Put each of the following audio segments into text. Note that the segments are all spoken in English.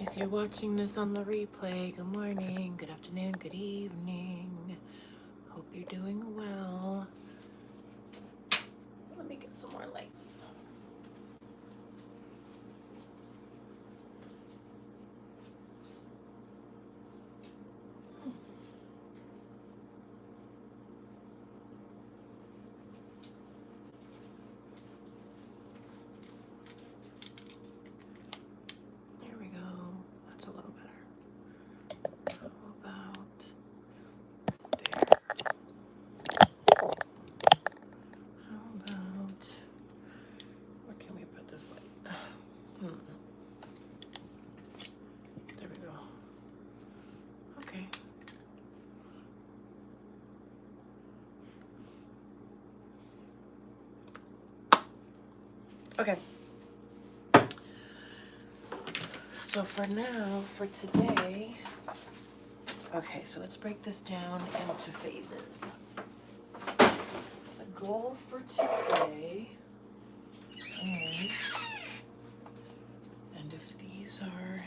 If you're watching this on the replay, good morning, good afternoon, good evening. Hope you're doing well. Let me get some more lights. There we go. That's a little better. How about there? How about, where can we put this light? There we go. Okay. Okay. So for now, for today, okay, so let's break this down into phases. The goal for today is, and if these are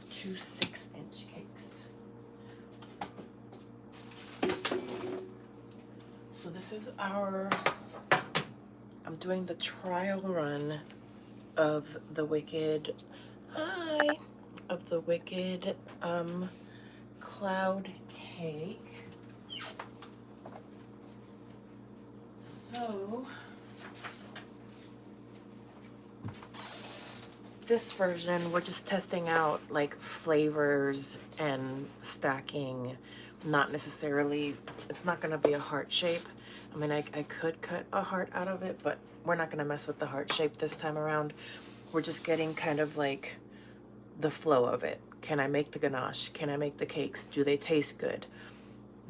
2 6-inch cakes. So this is I'm doing the trial run of the Wicked, cloud cake. So this version, we're just testing out like flavors and stacking, not necessarily, it's not gonna be a heart shape. I mean, I could cut a heart out of it, but we're not gonna mess with the heart shape this time around. We're just getting kind of like the flow of it. Can I make the ganache? Can I make the cakes? Do they taste good?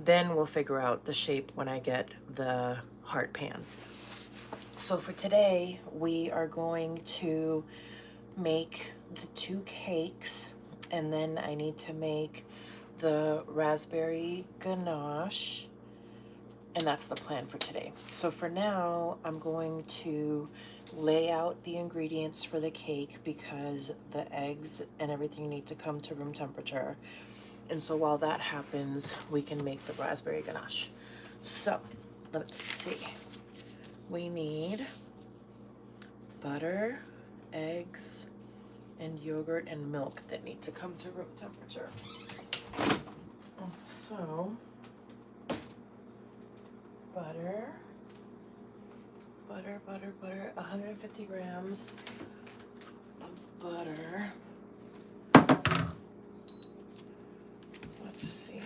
Then we'll figure out the shape when I get the heart pans. So for today, we are going to make the 2 cakes, and then I need to make the raspberry ganache, and that's the plan for today. So for now, I'm going to lay out the ingredients for the cake because the eggs and everything need to come to room temperature. And so while that happens, we can make the raspberry ganache. So let's see. We need butter, eggs, and yogurt and milk that need to come to room temperature. So butter, 150 grams of butter. Let's see.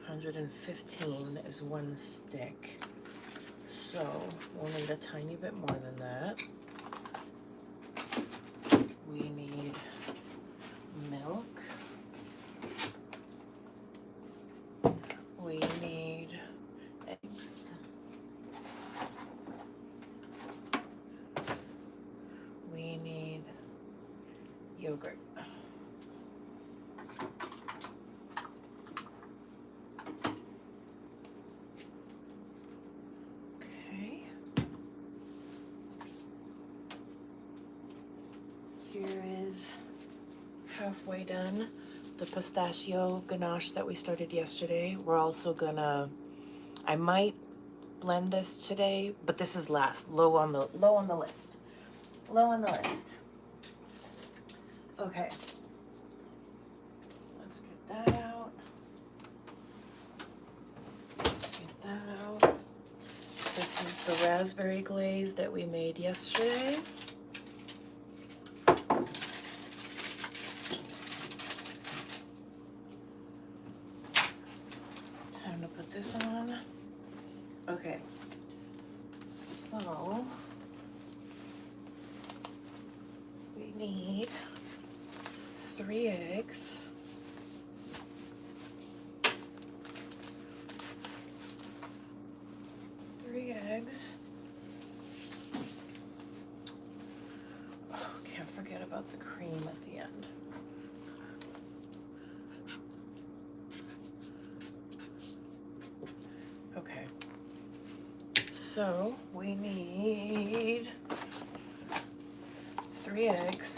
115 is 1 stick. So we'll need a tiny bit more than that. We need milk. We need eggs. We need yogurt. Okay. Here is halfway done. The pistachio ganache that we started yesterday. We're also gonna, I might blend this today, but this is last, low on the list. Low on the list. Okay. Let's get that out. Let's get that out. This is the raspberry glaze that we made yesterday. Time to put this on. Okay. So we need 3 eggs. 3 eggs. Oh, can't forget about the cream at the end. Okay. So we need 3 eggs.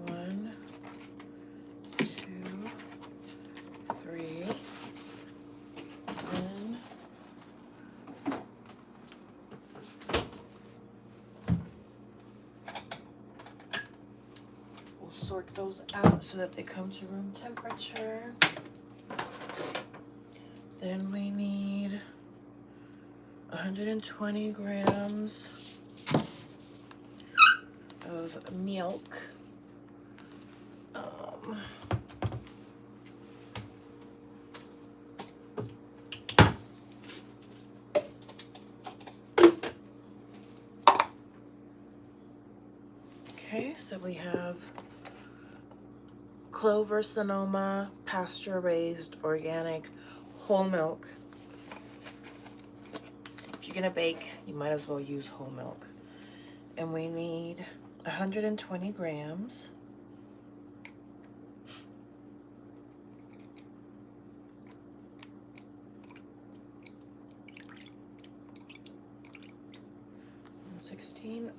1, 2, 3. And we'll sort those out so that they come to room temperature. Then we need 120 grams of milk. Okay, so we have Clover Sonoma pasture-raised organic whole milk. If you're gonna bake, you might as well use whole milk. And we need 120 grams.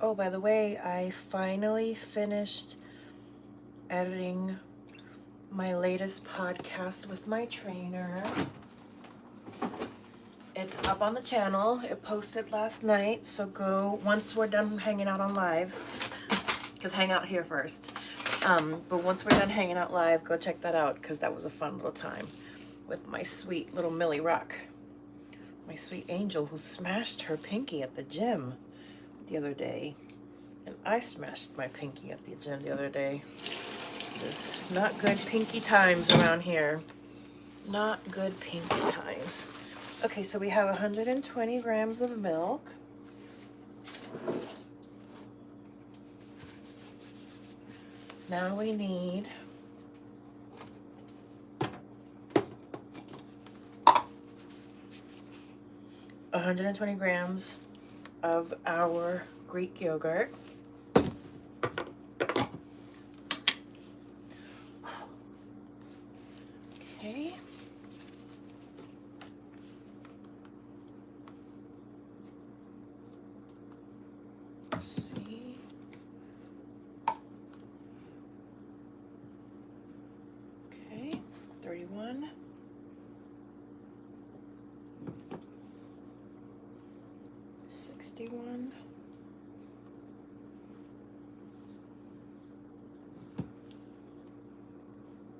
Oh, by the way, I finally finished editing my latest podcast with my trainer. It's up on the channel. It posted last night, so go once we're done hanging out on live, because hang out here first. But once we're done hanging out live, go check that out, because that was a fun little time with my sweet little Millie Rock, my sweet angel who smashed her pinky at the gym the other day. And I smashed my pinky at the gym the other day. Just not good pinky times around here. Not good pinky times. Okay, so we have 120 grams of milk. Now we need 120 grams of our Greek yogurt. Okay. Let's see. Okay, 31. 61.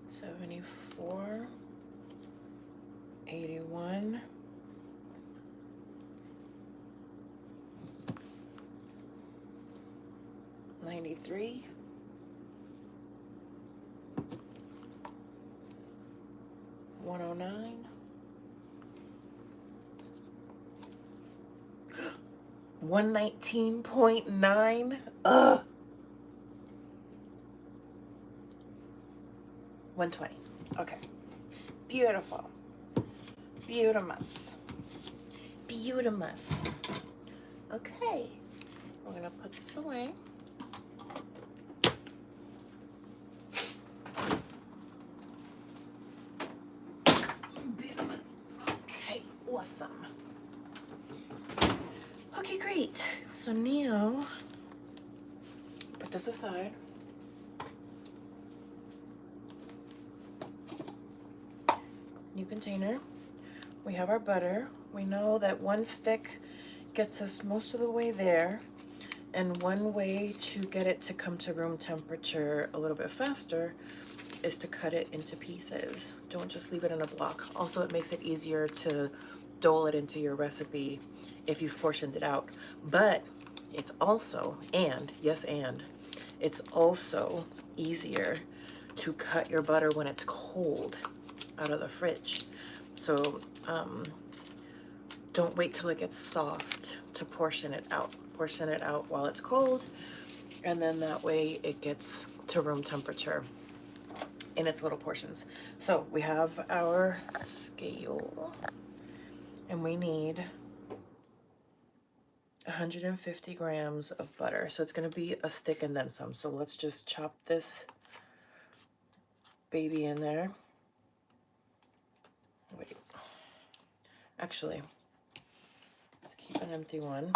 74. 81. 93. 109. 119.9. Ugh. 120. Okay. Beautiful. Beautimous. Beautimous. Okay. We're going to put this away. Beautimous. Okay. Awesome. Okay, great. So now, put this aside. New container. We have our butter. We know that one stick gets us most of the way there, and one way to get it to come to room temperature a little bit faster is to cut it into pieces. Don't just leave it in a block. Also, it makes it easier to dole it into your recipe if you've portioned it out. But it's also, it's also easier to cut your butter when it's cold out of the fridge. So don't wait till it gets soft to portion it out. Portion it out while it's cold, and then that way it gets to room temperature in its little portions. So we have our scale, and we need 150 grams of butter. So it's going to be a stick and then some. So let's just chop this baby in there. Wait. Actually, let's keep an empty one.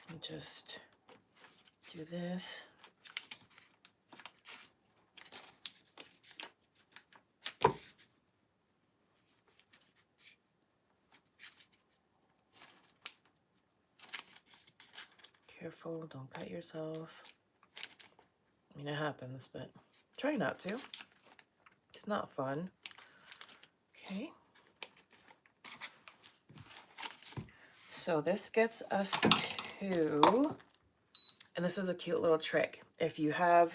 And just do this. Careful, don't cut yourself. I mean, it happens, but try not to. It's not fun. Okay. So this gets us to, and this is a cute little trick. If you have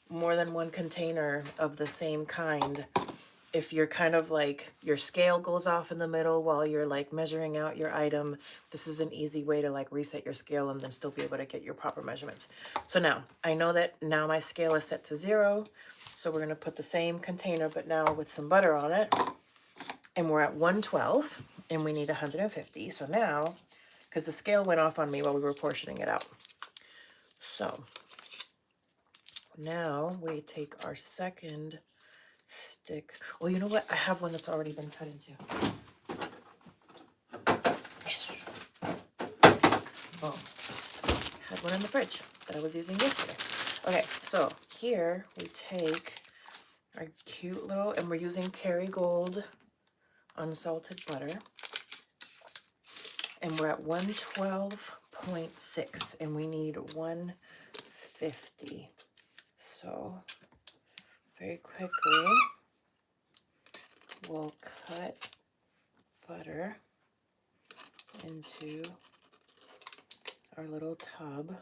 more than one container of the same kind, if you're kind of like your scale goes off in the middle while you're like measuring out your item, this is an easy way to like reset your scale and then still be able to get your proper measurements. So now I know that now my scale is set to 0. So we're going to put the same container, but now with some butter on it. And we're at 112 and we need 150. So now, because the scale went off on me while we were portioning it out. So now we take our second stick. Oh, you know what? I have one that's already been cut into. Yes. Oh, had one in the fridge that I was using yesterday. Okay, so here we take our cute little, and we're using Kerrygold unsalted butter. And we're at 112.6 and we need 150. So very quickly, we'll cut butter into our little tub.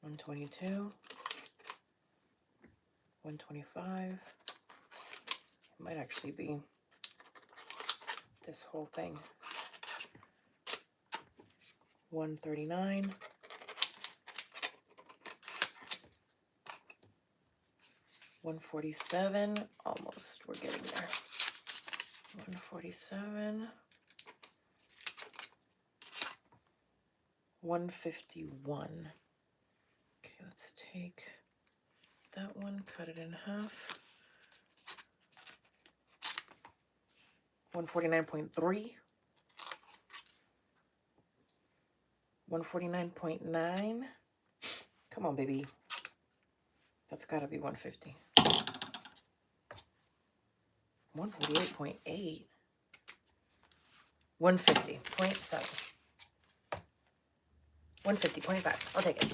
122, 125. It might actually be this whole thing. 139. 147, almost, we're getting there. 147, 151. Okay, let's take that one, cut it in half. 149.3. 149.9. Come on, baby. That's gotta be 150. 148.8. 150.7. 150.5. I'll take it.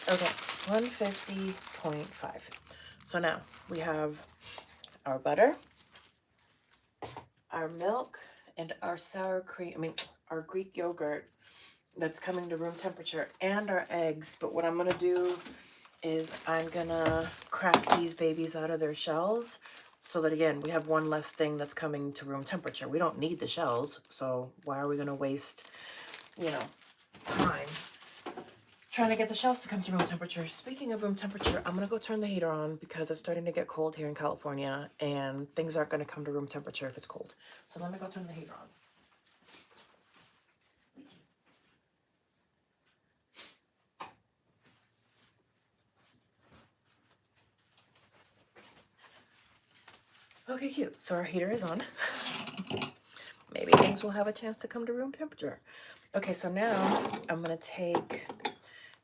Okay, 150.5. So now we have our butter, our milk, and our sour cream, our Greek yogurt that's coming to room temperature, and our eggs. But what I'm gonna do is I'm gonna crack these babies out of their shells so that, again, we have one less thing that's coming to room temperature. We don't need the shells, so why are we gonna waste, you know, time trying to get the shells to come to room temperature? Speaking of room temperature, I'm gonna go turn the heater on because it's starting to get cold here in California and things aren't gonna come to room temperature if it's cold. So let me go turn the heater on. Okay, cute. So our heater is on. Maybe things will have a chance to come to room temperature. Okay, so now I'm gonna take,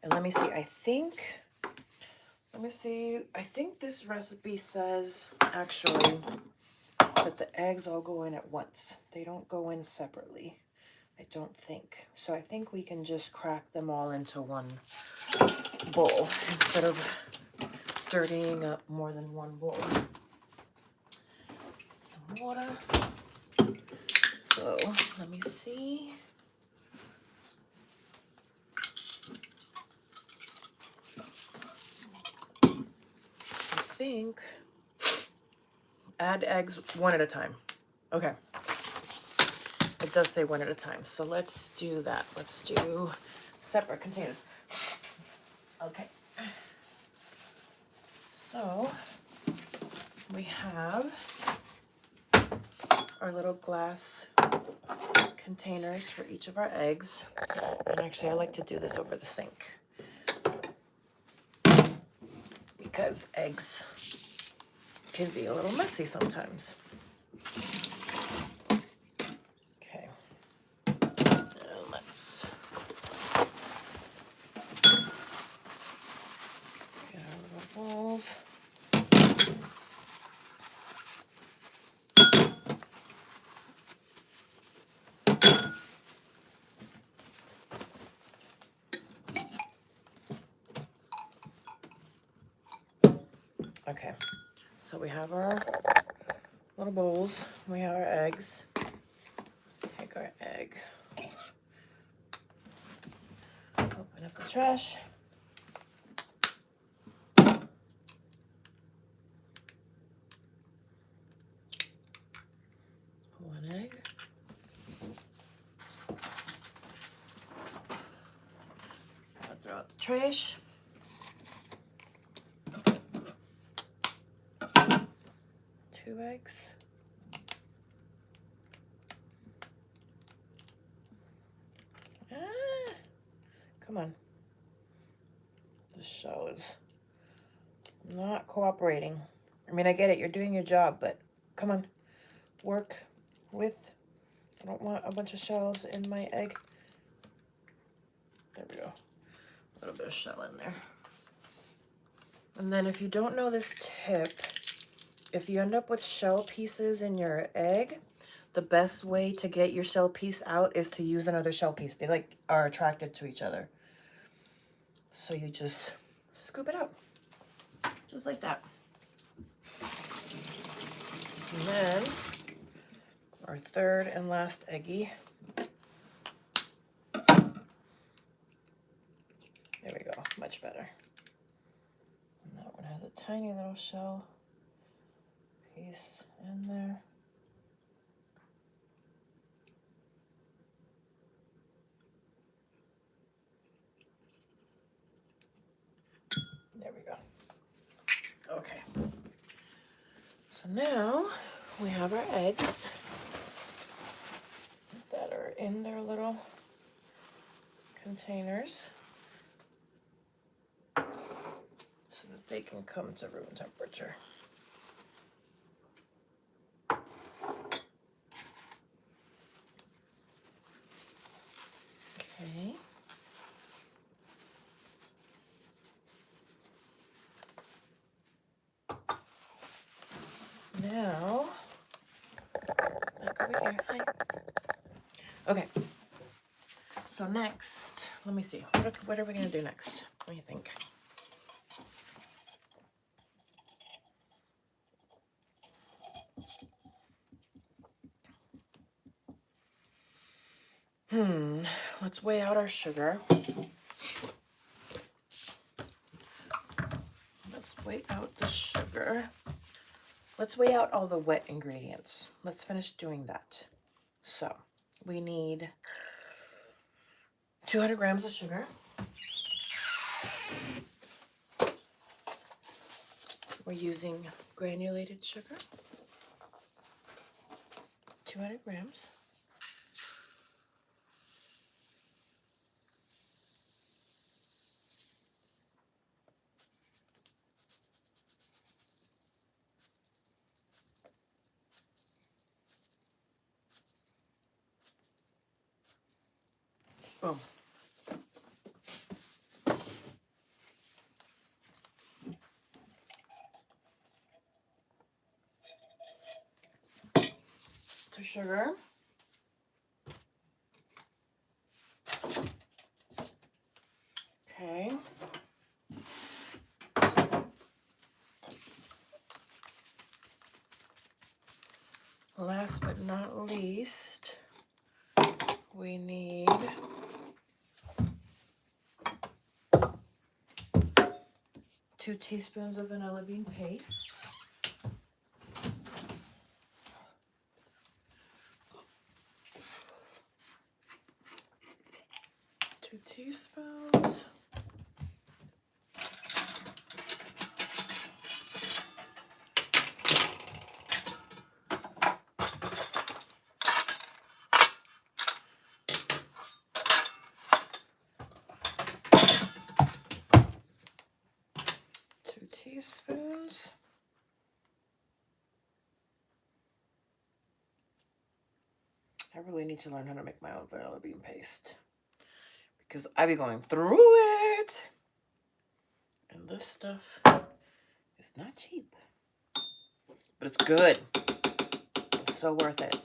and let me see, I think this recipe says, actually, that the eggs all go in at once. They don't go in separately, I don't think. So I think we can just crack them all into one bowl instead of dirtying up more than one bowl. Some water. So let me see. I think add eggs one at a time. Okay. It does say one at a time. So let's do that. Let's do separate containers. Okay. So we have our little glass containers for each of our eggs. And actually, I like to do this over the sink because eggs can be a little messy sometimes. Okay, and let's get our little bowls. Okay, so we have our little bowls, we have our eggs. Take our egg, open up the trash. One egg. I'll throw out the trash. Two eggs. Ah, come on. This shell is not cooperating. I mean, I get it, you're doing your job, but come on, work with. I don't want a bunch of shells in my egg. There we go. A little bit of shell in there. And then if you don't know this tip, if you end up with shell pieces in your egg, the best way to get your shell piece out is to use another shell piece. They like are attracted to each other. So you just scoop it out, just like that. And then our third and last eggie. There we go, much better. And that one has a tiny little shell piece in there. There we go. Okay. So now we have our eggs that are in their little containers so that they can come to room temperature. Okay. Now, back over here. Hi. Okay. So next, let me see. What are we gonna do next? What do you think? Let's weigh out our sugar. Let's weigh out the sugar. Let's weigh out all the wet ingredients. Let's finish doing that. So we need 200 grams of sugar. We're using granulated sugar. 200 grams. Boom. To sugar. Okay. Last but not least, we need 2 teaspoons of vanilla bean paste. 2 teaspoons. Teaspoons. I really need to learn how to make my own vanilla bean paste because I be going through it. And this stuff is not cheap, but it's good. It's so worth it.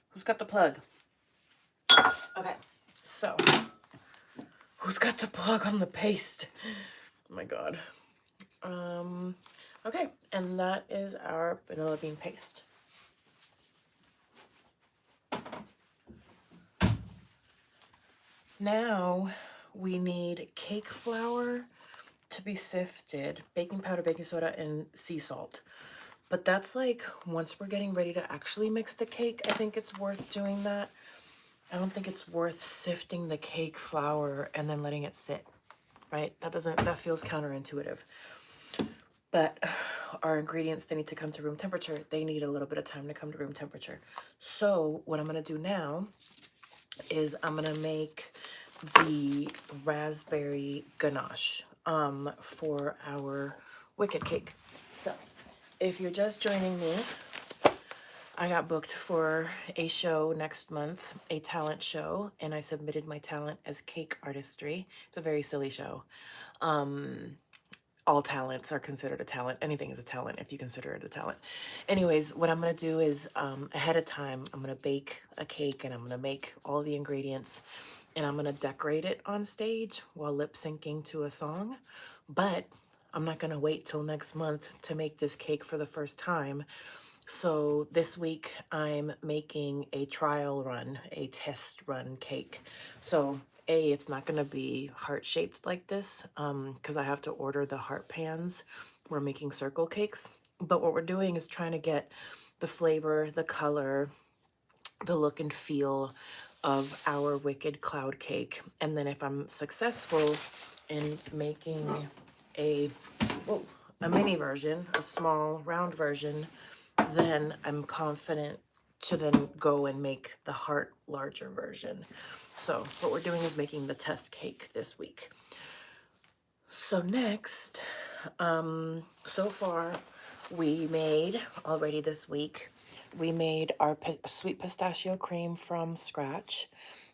Who's got the plug? Okay, so who's got the plug on the paste? Oh my God. Okay, and that is our vanilla bean paste. Now we need cake flour to be sifted, baking powder, baking soda, and sea salt. But that's like once we're getting ready to actually mix the cake, I think it's worth doing that. I don't think it's worth sifting the cake flour and then letting it sit, right? That feels counterintuitive. But our ingredients, they need to come to room temperature. They need a little bit of time to come to room temperature. So what I'm gonna do now is I'm gonna make the raspberry ganache for our wicked cake. So if you're just joining me, I got booked for a show next month, a talent show, and I submitted my talent as cake artistry. It's a very silly show. All talents are considered a talent. Anything is a talent if you consider it a talent. Anyways, what I'm gonna do is ahead of time, I'm gonna bake a cake and I'm gonna make all the ingredients and I'm gonna decorate it on stage while lip syncing to a song. But I'm not gonna wait till next month to make this cake for the first time. So this week I'm making a trial run, a test run cake. So it's not going to be heart-shaped like this because I have to order the heart pans. We're making circle cakes. But what we're doing is trying to get the flavor, the color, the look and feel of our wicked cloud cake. And then if I'm successful in making a, a mini version, a small round version, then I'm confident to then go and make the heart larger version. So what we're doing is making the test cake this week. So next, so far we made already this week, we made our sweet pistachio cream from scratch.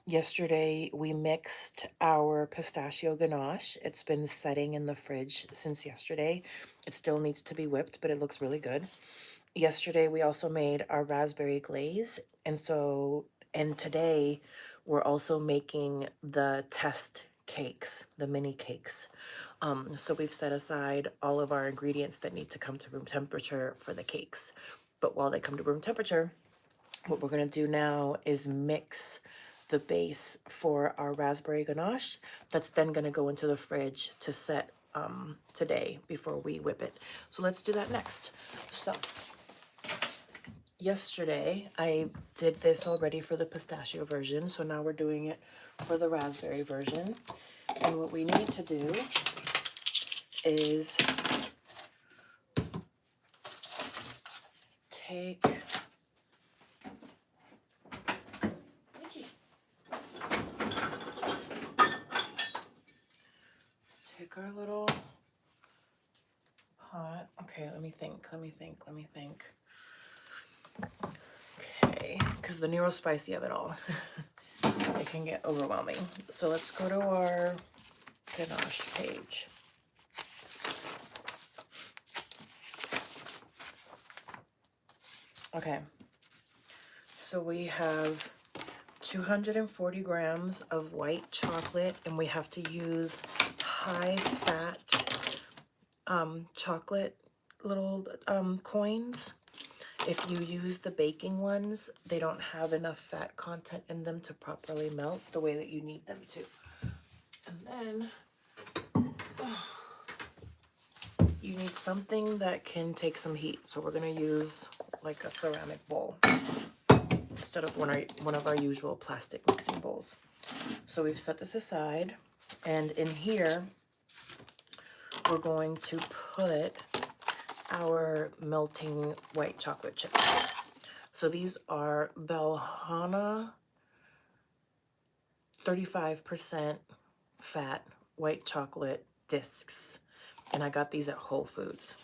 Yesterday we mixed our pistachio ganache. It's been setting in the fridge since yesterday. It still needs to be whipped, but it looks really good. Yesterday we also made our raspberry glaze, and today we're also making the test cakes, the mini cakes. So we've set aside all of our ingredients that need to come to room temperature for the cakes. But while they come to room temperature, what we're gonna do now is mix the base for our raspberry ganache. That's then gonna go into the fridge to set today before we whip it. So let's do that next. So yesterday I did this already for the pistachio version, so now we're doing it for the raspberry version. And what we need to do is take our little pot. Okay, let me think. Okay, because the neurospicy of it all, it can get overwhelming. So let's go to our ganache page. Okay, so we have 240 grams of white chocolate, and we have to use high fat chocolate little coins. If you use the baking ones, they don't have enough fat content in them to properly melt the way that you need them to. And then you need something that can take some heat. So we're gonna use like a ceramic bowl instead of one of our usual plastic mixing bowls. So we've set this aside, and in here we're going to put our melting white chocolate chips. So these are Belhana 35% fat white chocolate discs, and I got these at Whole Foods.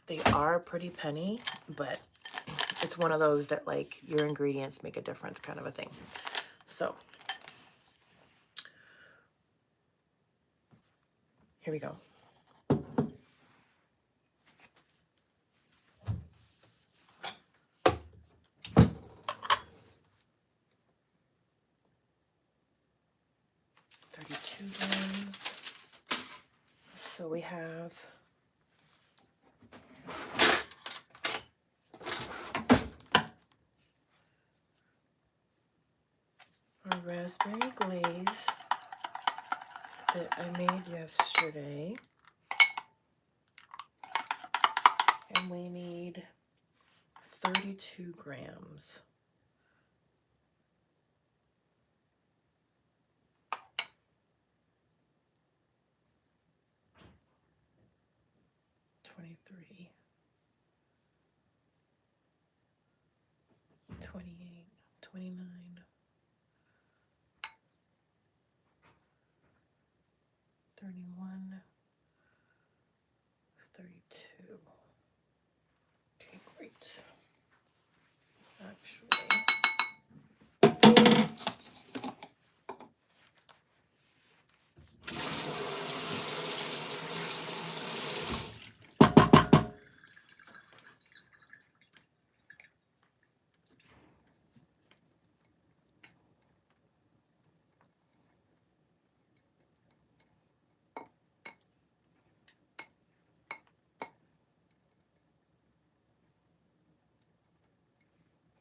They are a pretty penny, but it's one of those that like your ingredients make a difference kind of a thing. So here we go. $32. So we have our raspberry glaze that I made yesterday. And we need 32 grams. $23, $28, $29, $31, $32. Okay, great. Actually,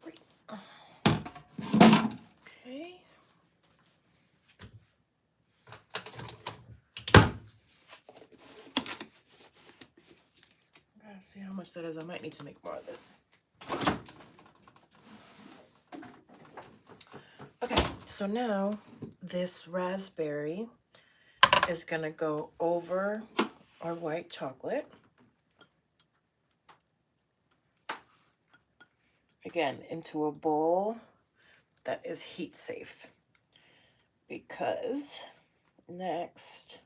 great. Okay. Gotta see how much that is. I might need to make more of this. Okay, so now this raspberry is gonna go over our white chocolate. Again, into a bowl that is heat safe. Because next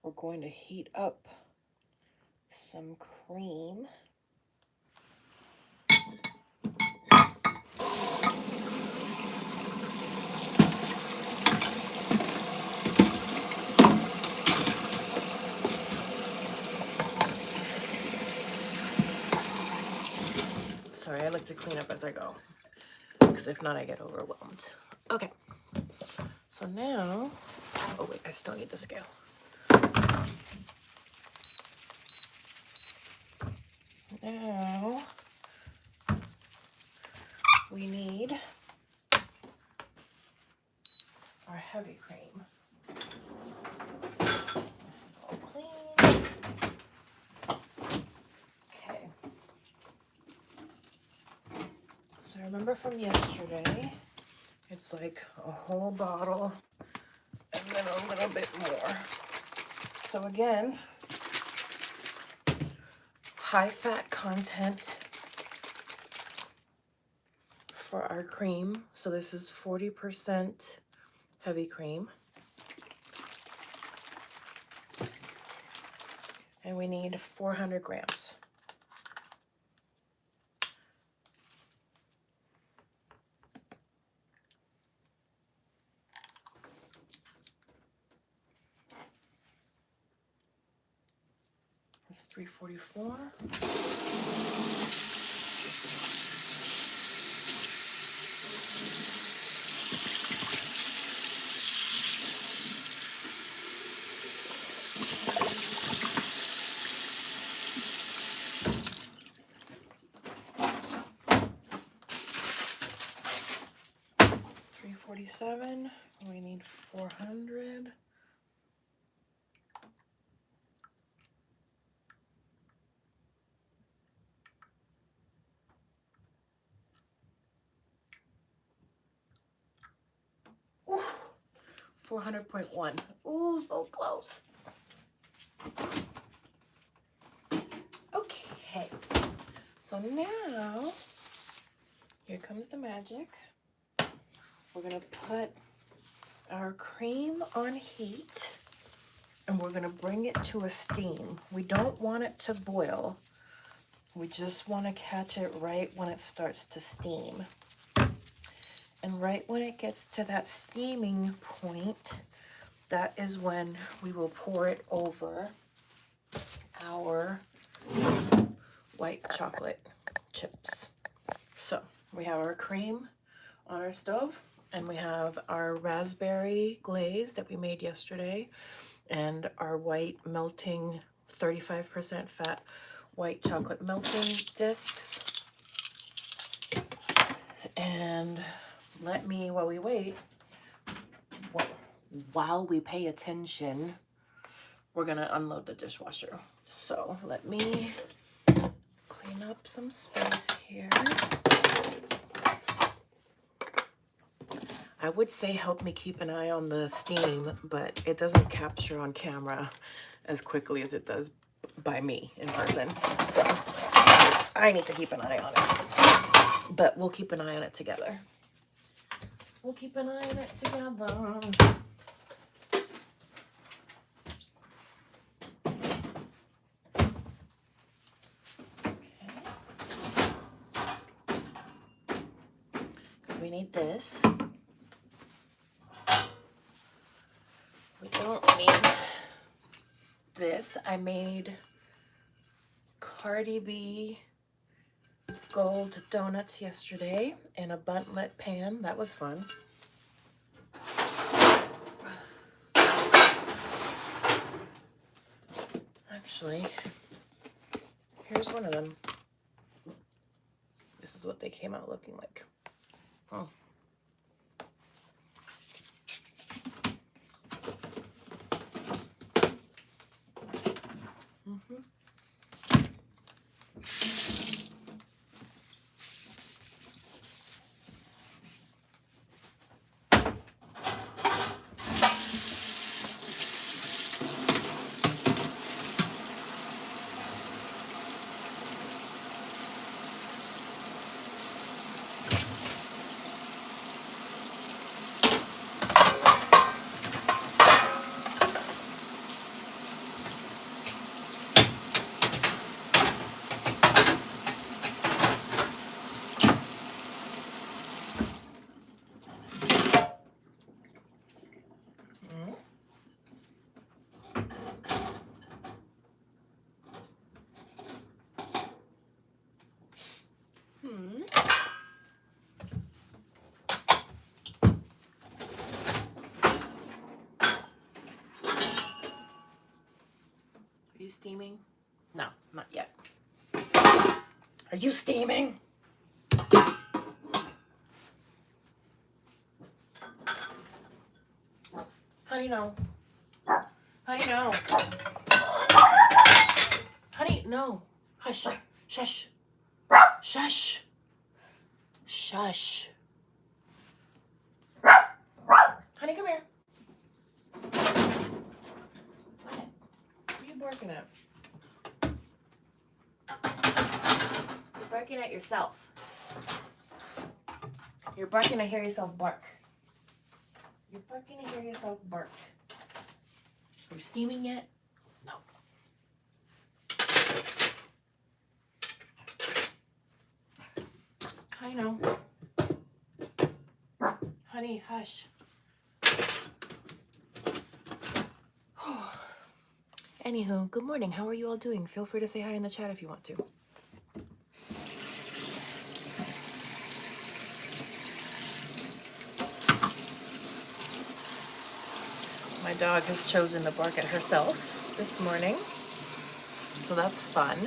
we're going to heat up some cream. Sorry, I like to clean up as I go, because if not, I get overwhelmed. Okay, so now, oh wait, I still need the scale. Now, we need our heavy cream. This is all clean. Okay. So I remember from yesterday, it's like a whole bottle and then a little bit more. So again, high fat content for our cream. So this is 40% heavy cream. And we need 400 grams. That's 344. $347. We need 400. Ooh, 400.1. Ooh, so close. Okay, so now here comes the magic. We're gonna put our cream on heat, and we're gonna bring it to a steam. We don't want it to boil. We just want to catch it right when it starts to steam. And right when it gets to that steaming point, that is when we will pour it over our white chocolate chips. So we have our cream on our stove, and we have our raspberry glaze that we made yesterday, and our white melting 35% fat white chocolate melting discs. And let me, while we wait, while we pay attention, we're gonna unload the dishwasher. So let me clean up some space here. I would say help me keep an eye on the steam, but it doesn't capture on camera as quickly as it does by me in person. So I need to keep an eye on it, but we'll keep an eye on it together. We'll keep an eye on it together. We need this. We don't need this. I made Cardi B gold donuts yesterday in a buntlet pan. That was fun. Actually, here's one of them. This is what they came out looking like. Oh. Are you steaming? No, not yet. Are you steaming? Honey, no. Honey, no. Honey, no. Hush. Shush. Shush. Shush. Honey, come here. What are you barking at? You're barking at yourself. You're barking to hear yourself bark. You're barking to hear yourself bark. Are you steaming yet? No. I know. Honey, hush. Anywho, good morning. How are you all doing? Feel free to say hi in the chat if you want to. My dog has chosen to bark at herself this morning, so that's fun.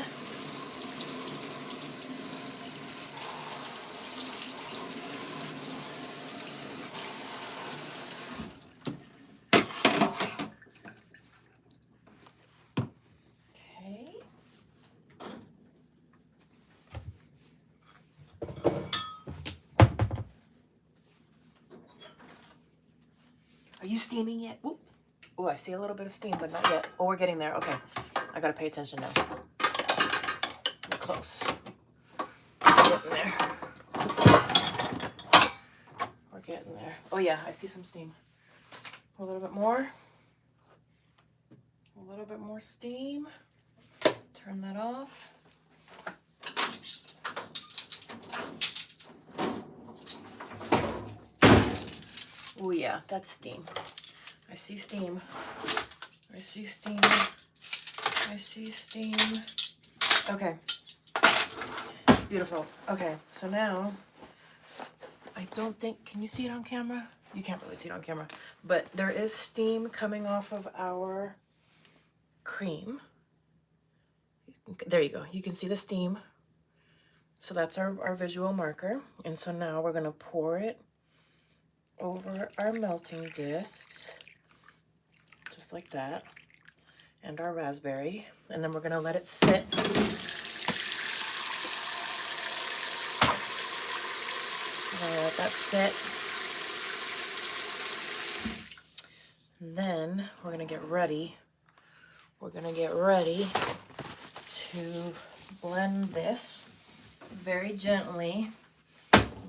Okay. Are you steaming yet? Ooh. Oh, I see a little bit of steam, but not yet. Oh, we're getting there. Okay. I gotta pay attention now. We're close. We're getting there. We're getting there. Oh yeah, I see some steam. A little bit more. A little bit more steam. Turn that off. Oh yeah, that's steam. I see steam. I see steam. I see steam. Okay. Beautiful. Okay, so now I don't think, can you see it on camera? You can't really see it on camera, but there is steam coming off of our cream. There you go. You can see the steam. So that's our visual marker. And so now we're going to pour it over our melting discs, just like that, and our raspberry. And then we're going to let it sit. We're going to let that sit. And then we're going to get ready. We're going to get ready to blend this very gently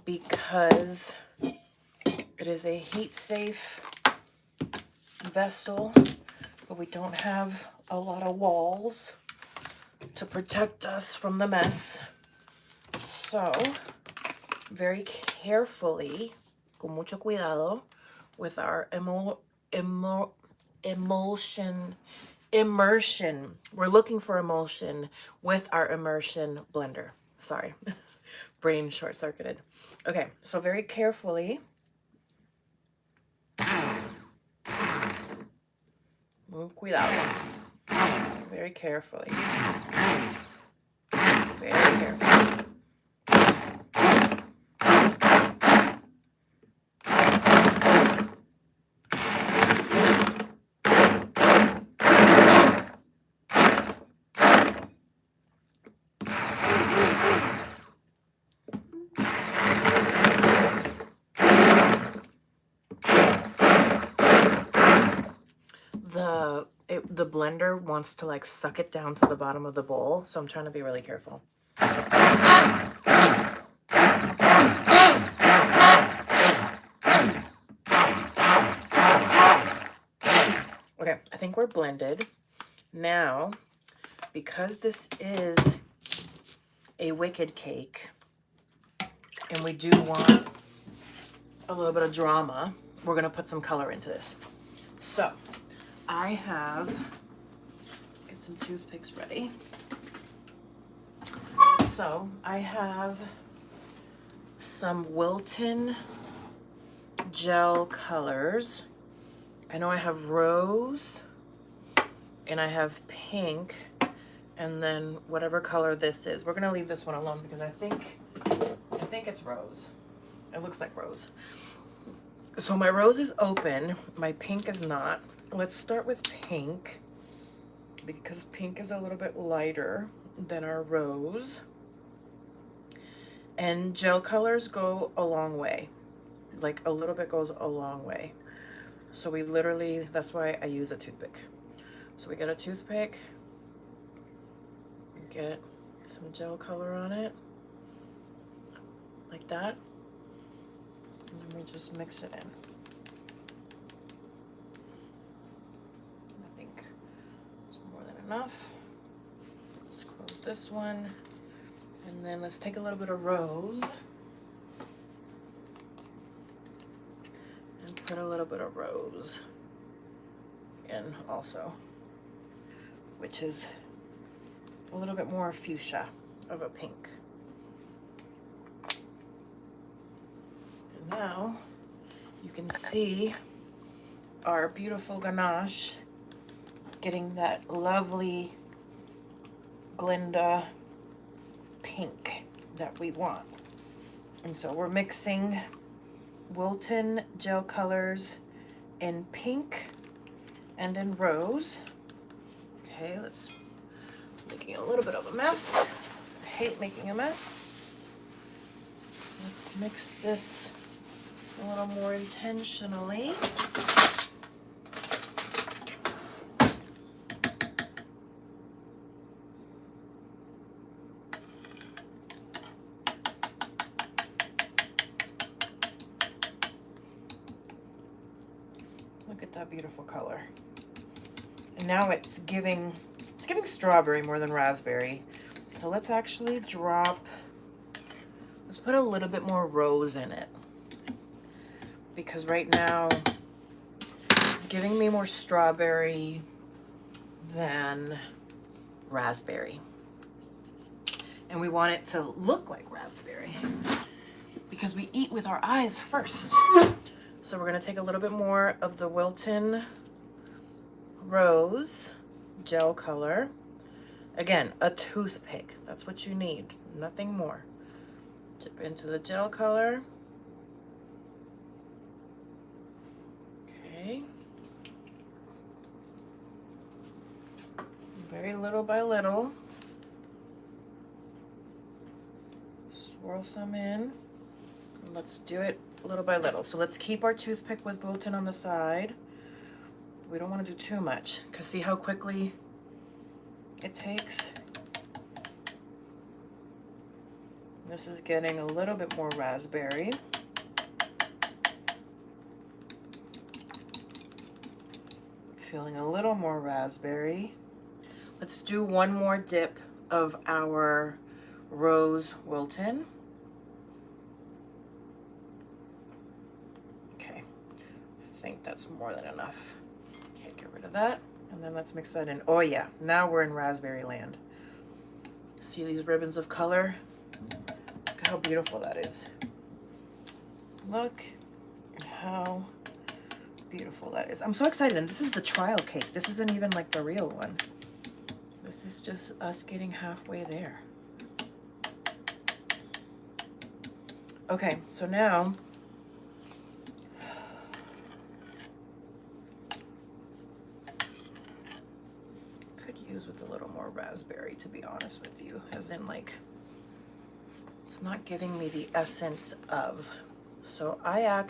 because it is a heat-safe vessel, but we don't have a lot of walls to protect us from the mess. So, very carefully, con mucho cuidado, with our immersion. We're looking for emulsion with our immersion blender. Sorry, brain short-circuited. Okay, so very carefully. Cuidado. Very carefully. Very carefully. The blender wants to like suck it down to the bottom of the bowl, so I'm trying to be really careful. Okay, I think we're blended. Now, because this is a wicked cake, and we do want a little bit of drama, we're gonna put some color into this. So, I have, let's get some toothpicks ready. So, I have some Wilton gel colors. I know I have rose, and I have pink, and then whatever color this is. We're gonna leave this one alone because I think it's rose. It looks like rose. So my rose is open, my pink is not. Let's start with pink because pink is a little bit lighter than our rose. And gel colors go a long way. Like a little bit goes a long way. So we literally, that's why I use a toothpick. So we get a toothpick, get some gel color on it, like that. And then we just mix it in. I think it's more than enough. Let's close this one. And then let's take a little bit of rose and put a little bit of rose in also, which is a little bit more fuchsia of a pink. And now you can see our beautiful ganache getting that lovely Glinda pink that we want. And so we're mixing Wilton gel colors in pink and in rose. Okay, let's, making a little bit of a mess. I hate making a mess. Let's mix this a little more intentionally. Look at that beautiful color. And now it's giving strawberry more than raspberry. So let's actually let's put a little bit more rose in it. Because right now it's giving me more strawberry than raspberry. And we want it to look like raspberry because we eat with our eyes first. So we're gonna take a little bit more of the Wilton Rose gel color. Again, a toothpick, that's what you need, nothing more. Dip into the gel color. Okay. Very little by little. Swirl some in. And let's do it little by little. So let's keep our toothpick with Wilton on the side. We don't want to do too much because see how quickly it takes. This is getting a little bit more raspberry. Feeling a little more raspberry. Let's do one more dip of our Rose Wilton. Okay, I think that's more than enough. Okay, get rid of that. And then let's mix that in. Oh yeah, now we're in raspberry land. See these ribbons of color? Look how beautiful that is. Look at how beautiful that is. I'm so excited, and this is the trial cake. This isn't even like the real one. This is just us getting halfway there. Okay, so now could use with a little more raspberry, to be honest with you, as in like it's not giving me the essence of. So I'm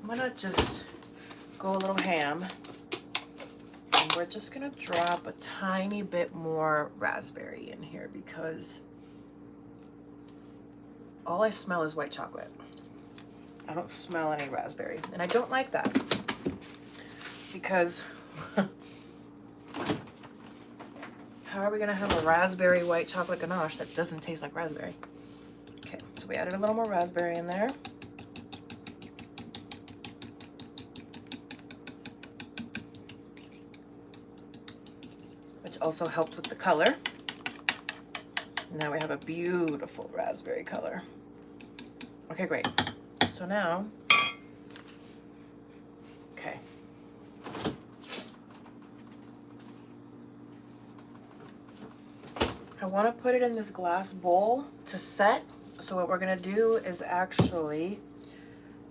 gonna just go a little ham. And we're just gonna drop a tiny bit more raspberry in here because all I smell is white chocolate. I don't smell any raspberry, and I don't like that because how are we gonna have a raspberry white chocolate ganache that doesn't taste like raspberry? Okay, so we added a little more raspberry in there. Which also helped with the color. Now we have a beautiful raspberry color. Okay, great. So now, okay. I want to put it in this glass bowl to set. So what we're gonna do is actually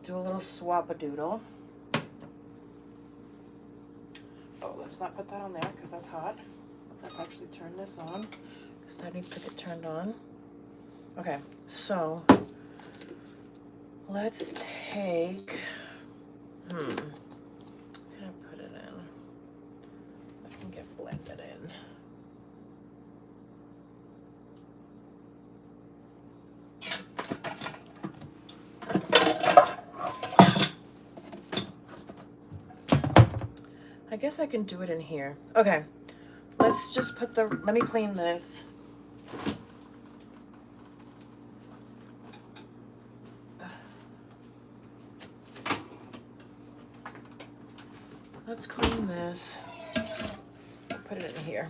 do a little swap-a-doodle. Oh, let's not put that on there because that's hot. Let's actually turn this on because that needs to get turned on. Okay, so let's take, can I put it in? I can get blended in. I guess I can do it in here. Okay, let's just put let me clean this. Let's clean this. Put it in here.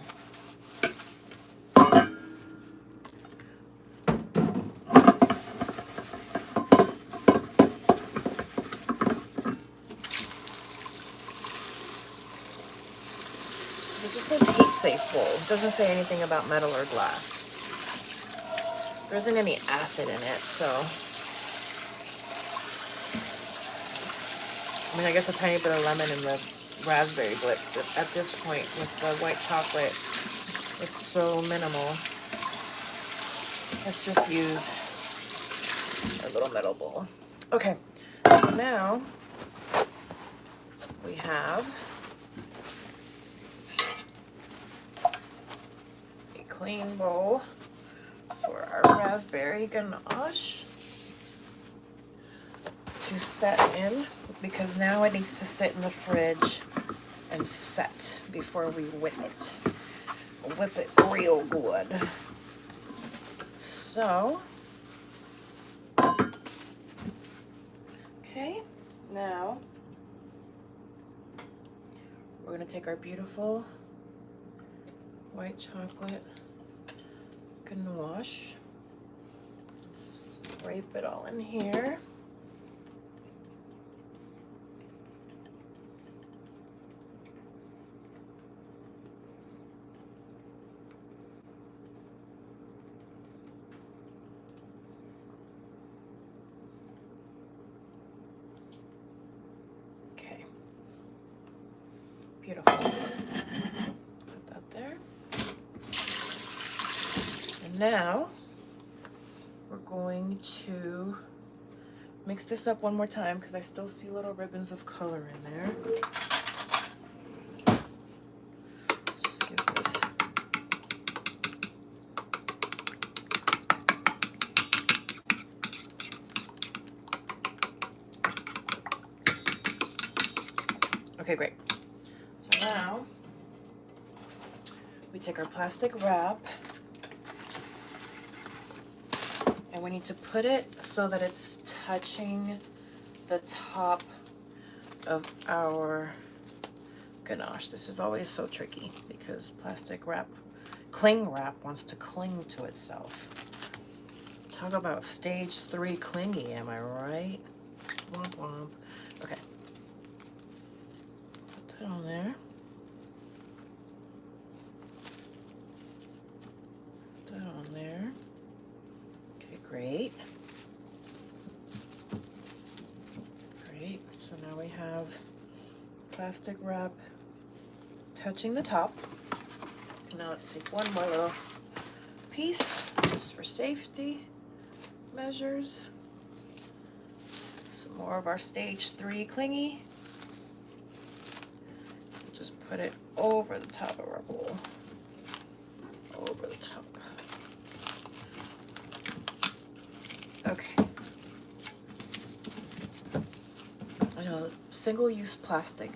It just says heat safe bowl. It doesn't say anything about metal or glass. There isn't any acid in it, so. I mean, I guess a tiny bit of lemon in the raspberry, but at this point with the white chocolate, it's so minimal. Let's just use a little metal bowl. Okay, so now we have a clean bowl for our raspberry ganache. to set in, because now it needs to sit in the fridge and set before we whip it. Whip it real good. So, okay, now we're gonna take our beautiful white chocolate ganache, scrape it all in here. Okay, beautiful. Put that there. And now we're going to mix this up one more time because I still see little ribbons of color in there. Just give this. Okay, great. So now we take our plastic wrap and we need to put it so that it's touching the top of our ganache. This is always so tricky because plastic wrap, cling wrap, wants to cling to itself. Talk about stage 3 clingy, am I right? Womp womp. Okay. Put that on there. Put that on there. Okay, great. Great. So now we have plastic wrap touching the top. Now let's take one more little piece just for safety measures. Some more of our stage 3 clingy. Just put it over the top of our bowl. Over the top. Okay. I know single-use plastic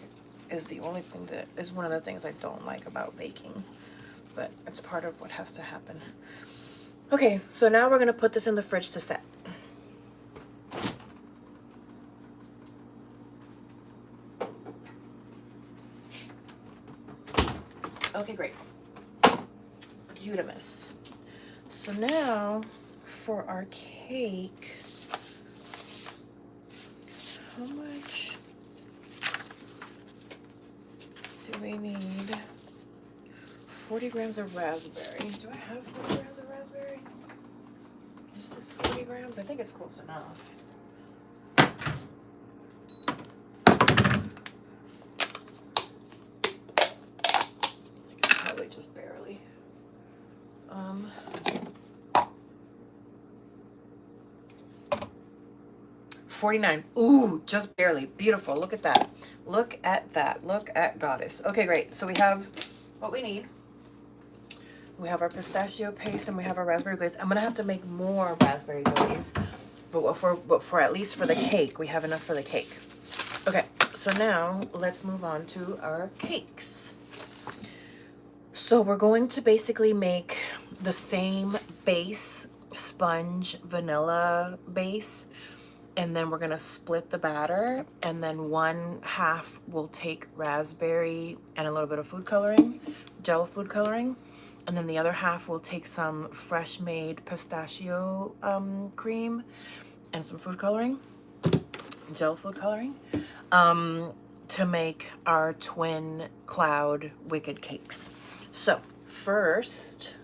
is the only thing that is one of the things I don't like about baking, but it's part of what has to happen. Okay, so now we're gonna put this in the fridge to set. Okay, great. Beautimous. So now for our cake, how much do we need? 40 grams of raspberry. Do I have 40 grams of raspberry? Is this 40 grams? I think it's close enough. Probably just barely. 49. Ooh, just barely. Beautiful. Look at that. Look at that. Look at goddess. Okay, great. So we have what we need. We have our pistachio paste and we have our raspberry glaze. I'm gonna have to make more raspberry glaze, but for at least for the cake, we have enough for the cake. Okay, so now let's move on to our cakes. So we're going to basically make the same base, sponge vanilla base, and then we're gonna split the batter, and then one half will take raspberry and a little bit of food coloring, gel food coloring, and then the other half will take some fresh made pistachio cream and some food coloring, gel food coloring, to make our twin cloud wicked cakes. So first,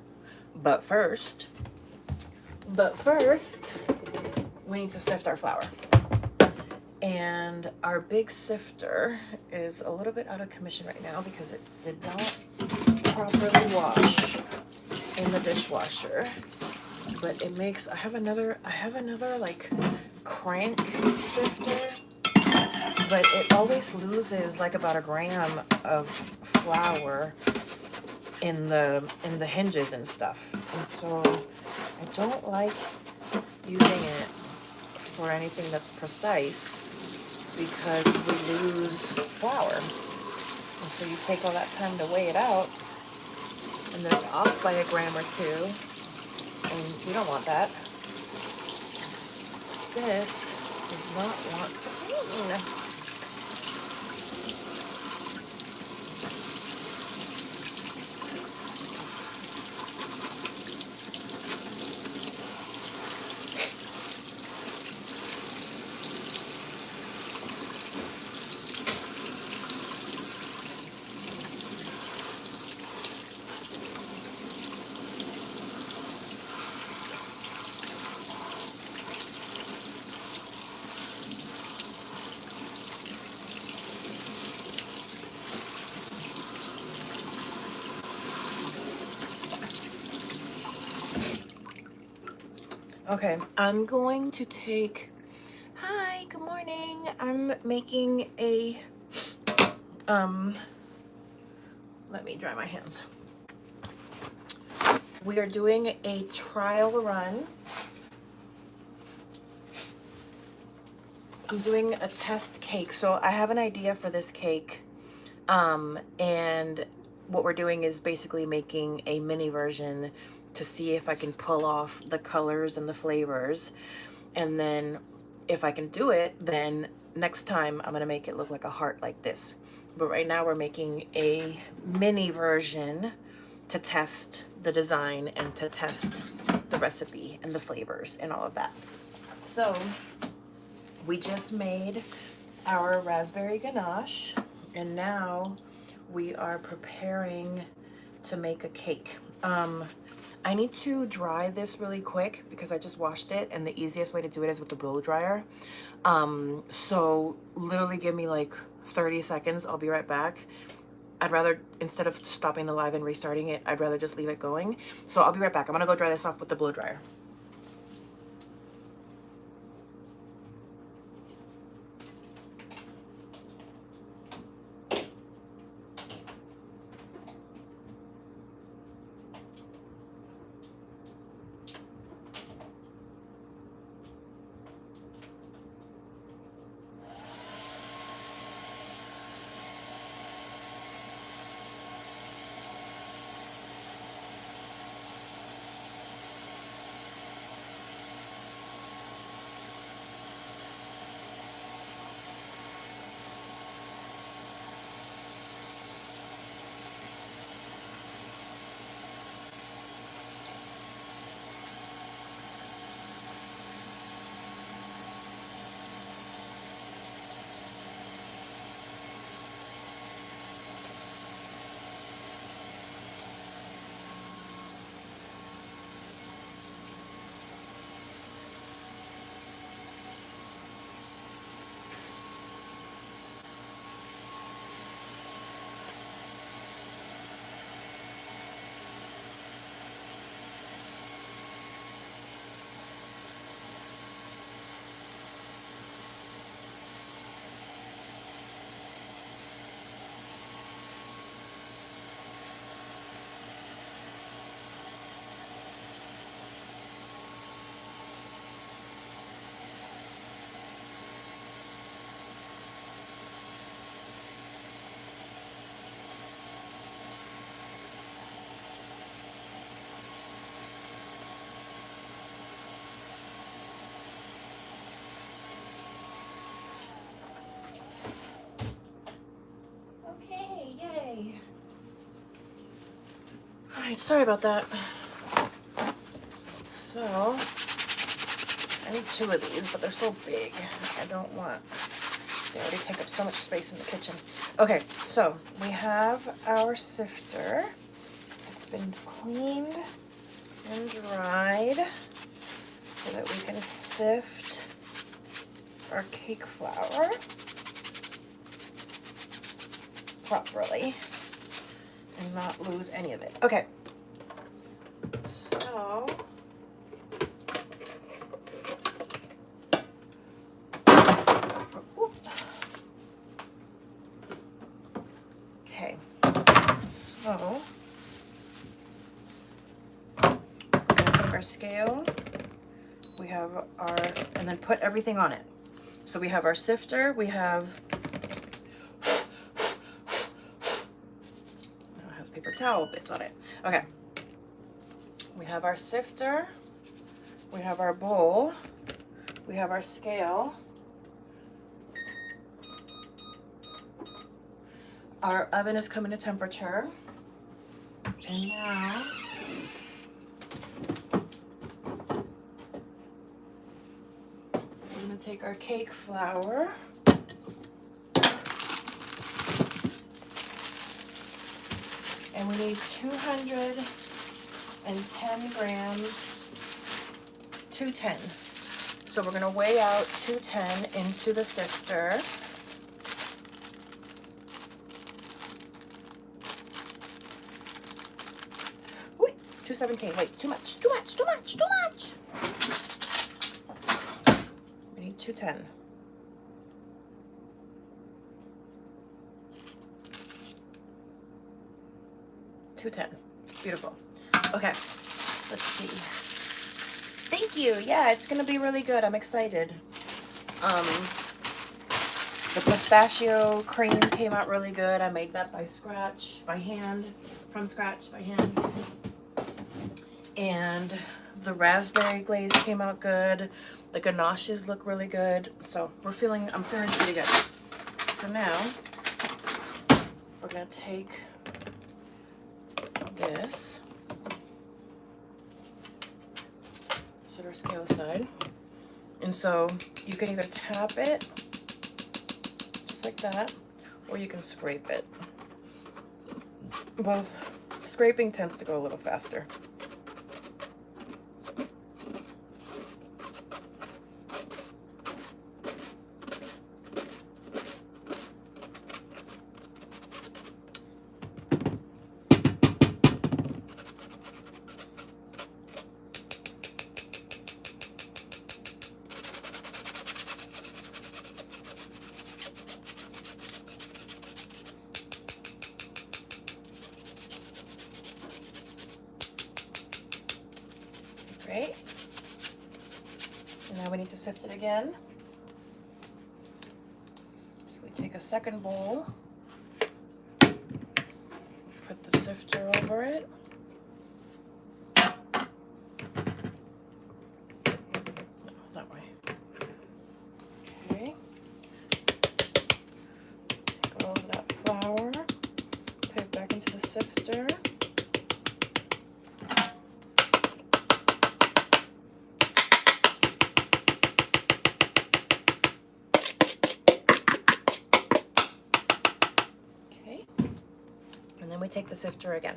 we need to sift our flour. And our big sifter is a little bit out of commission right now because it did not properly wash in the dishwasher. But it makes, I have another like crank sifter, but it always loses like about a gram of flour in the hinges and stuff. And so I don't like using it or anything that's precise because we lose flour. And so you take all that time to weigh it out, and then it's off by a gram or two, and you don't want that. This does not want to clean. Okay, I'm going to take, hi, good morning. I'm making a, let me dry my hands. We are doing a trial run. I'm doing a test cake. So I have an idea for this cake. And what we're doing is basically making a mini version to see if I can pull off the colors and the flavors. And then if I can do it, then next time I'm gonna make it look like a heart like this. But right now we're making a mini version to test the design and to test the recipe and the flavors and all of that. So we just made our raspberry ganache, and now we are preparing to make a cake. I need to dry this really quick because I just washed it, and the easiest way to do it is with the blow dryer. So literally give me like 30 seconds. I'll be right back. I'd rather, instead of stopping the live and restarting it, I'd rather just leave it going. So I'll be right back. I'm gonna go dry this off with the blow dryer. Okay, yay. All right, sorry about that. So, I need 2 of these, but they're so big. I don't want, they already take up so much space in the kitchen. Okay, so we have our sifter. It's been cleaned and dried so that we can sift our cake flour properly and not lose any of it. Okay, so okay, so we're gonna take our scale. We we have our, and then put everything on it. So we have our sifter, we have, it has paper towel bits on it. Okay. We have our sifter, we have our bowl, we have our scale, our oven is coming to temperature, and now we're going to take our cake flour, and we need 210 grams, 210. So we're going to weigh out 210 into the sifter. Wait, 217. Wait, too much. We need 210. Beautiful. Okay, let's see. Thank you. Yeah, it's gonna be really good. I'm excited. The pistachio cream came out really good. I made that from scratch by hand. And the raspberry glaze came out good. The ganaches look really good. So I'm feeling pretty good. So now we're gonna take this, set our scale aside, and so you can either tap it just like that, or you can scrape it. Both scraping tends to go a little faster. Right? And now we need to sift it again. So we take a second bowl, put the sifter over it. No, that way. Okay. Take all of that flour, put it back into the sifter. And then we take the sifter again.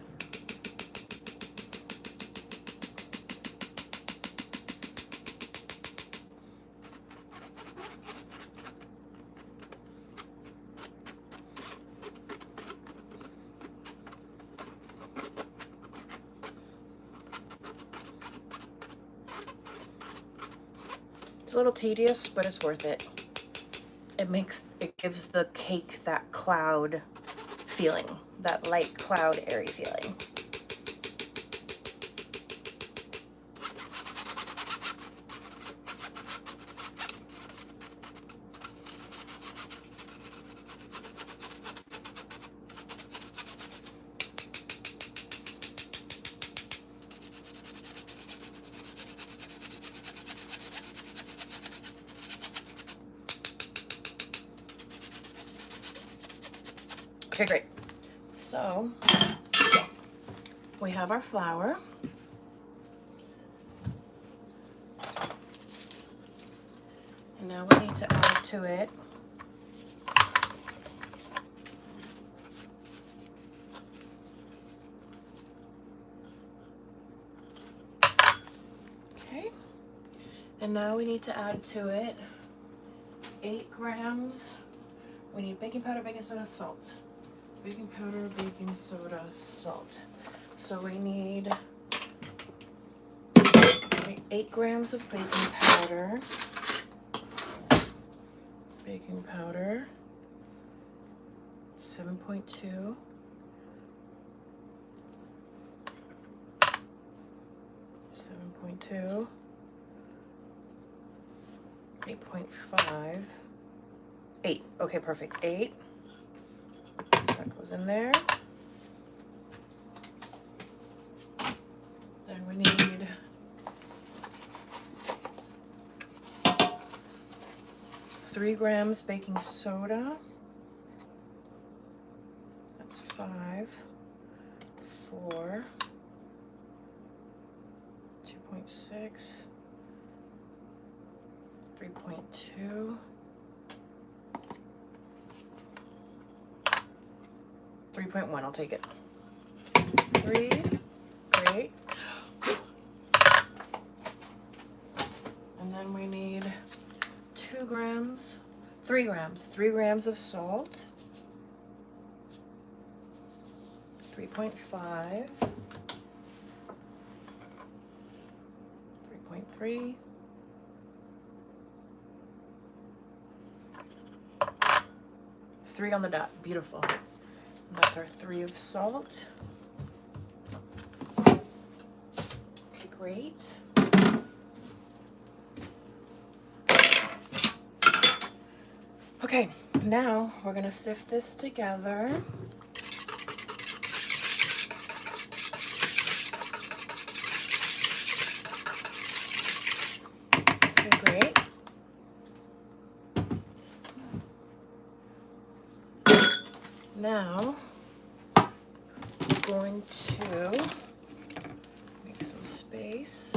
It's a little tedious, but it's worth it. It gives the cake that cloud feeling, that light cloud airy feeling. Okay, great. So we have our flour. And now we need to add to it and now we need to add to it 8 grams. We need baking powder, baking soda, salt. Baking powder, baking soda, salt. So we need 8 grams of baking powder. Baking powder, 7.2. 7.2. 8.5. 8. Okay, perfect. 8. That goes in there. Then we need 3 grams baking soda. That's 5. 4. 2.6. 3.2. 3.1, I'll take it. 3, great. And then we need 2 grams, 3 grams, 3 grams of salt. 3.5. 3.3. 3 on the dot, beautiful. That's our 3 of salt. Okay, great. Okay, now we're gonna sift this together. Okay, great. Now, we're going to make some space.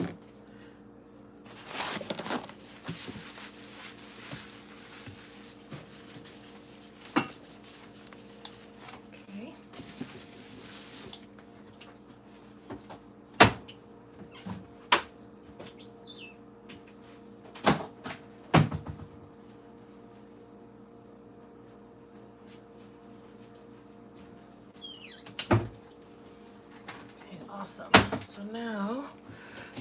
Okay. Awesome. So now,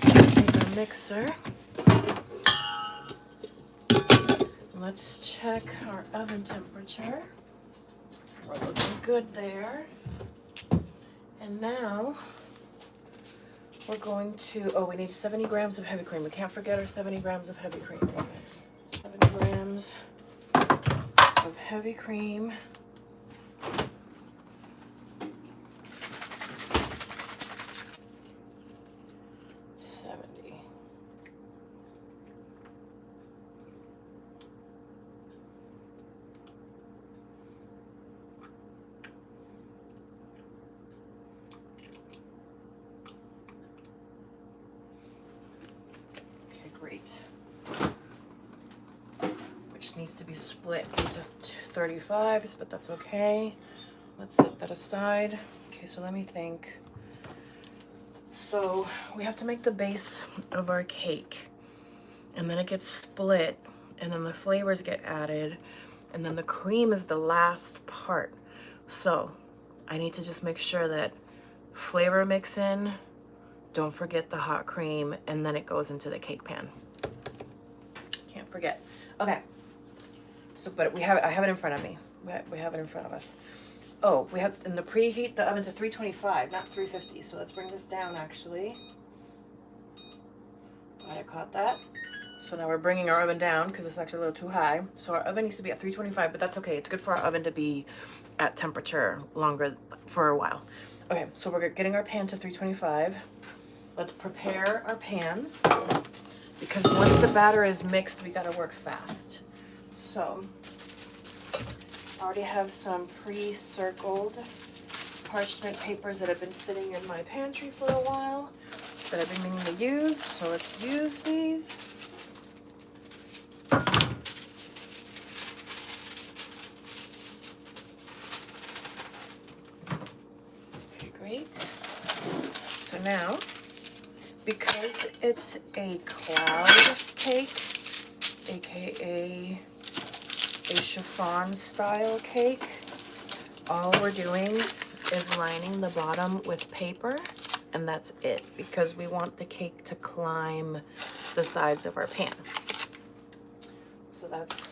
take our mixer. Let's check our oven temperature. We're looking good there. And now, we're going to, oh, we need 70 grams of heavy cream. We can't forget our 70 grams of heavy cream. 70 grams of heavy cream. Great. Which needs to be split into 35s, but that's okay. Let's set that aside. Okay, so let me think. So we have to make the base of our cake, and then it gets split, and then the flavors get added, and then the cream is the last part. So I need to just make sure that flavor mix in, don't forget the hot cream, and then it goes into the cake pan. Can't forget. Okay. So, but I have it in front of me. We have it in front of us. Oh, we have, in the preheat the oven to 325, not 350. So let's bring this down actually. Glad I caught that. So now we're bringing our oven down because it's actually a little too high. So our oven needs to be at 325, but that's okay. It's good for our oven to be at temperature longer for a while. Okay, so we're getting our pan to 325. Let's prepare our pans, because once the batter is mixed, we gotta work fast. So, I already have some pre-circled parchment papers that have been sitting in my pantry for a while that I've been meaning to use, so let's use these. Okay, great. So now, because it's a cloud cake, aka a chiffon style cake, all we're doing is lining the bottom with paper, and that's it, because we want the cake to climb the sides of our pan. So that's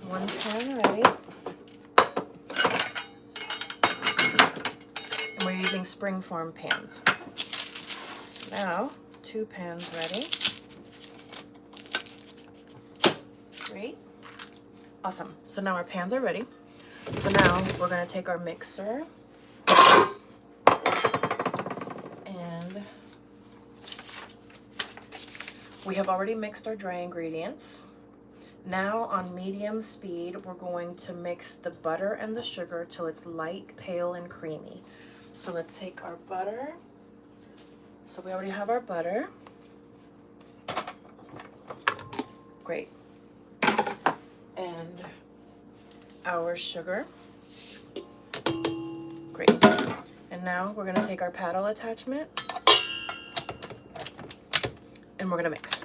one pan ready. And we're using springform pans. Now, 2 pans ready. Awesome. So now our pans are ready. So now we're gonna take our mixer and we have already mixed our dry ingredients. Now on medium speed, we're going to mix the butter and the sugar till it's light, pale, and creamy. So let's take our butter. So we already have our butter. Great. And our sugar. Great. And now we're going to take our paddle attachment and we're going to mix.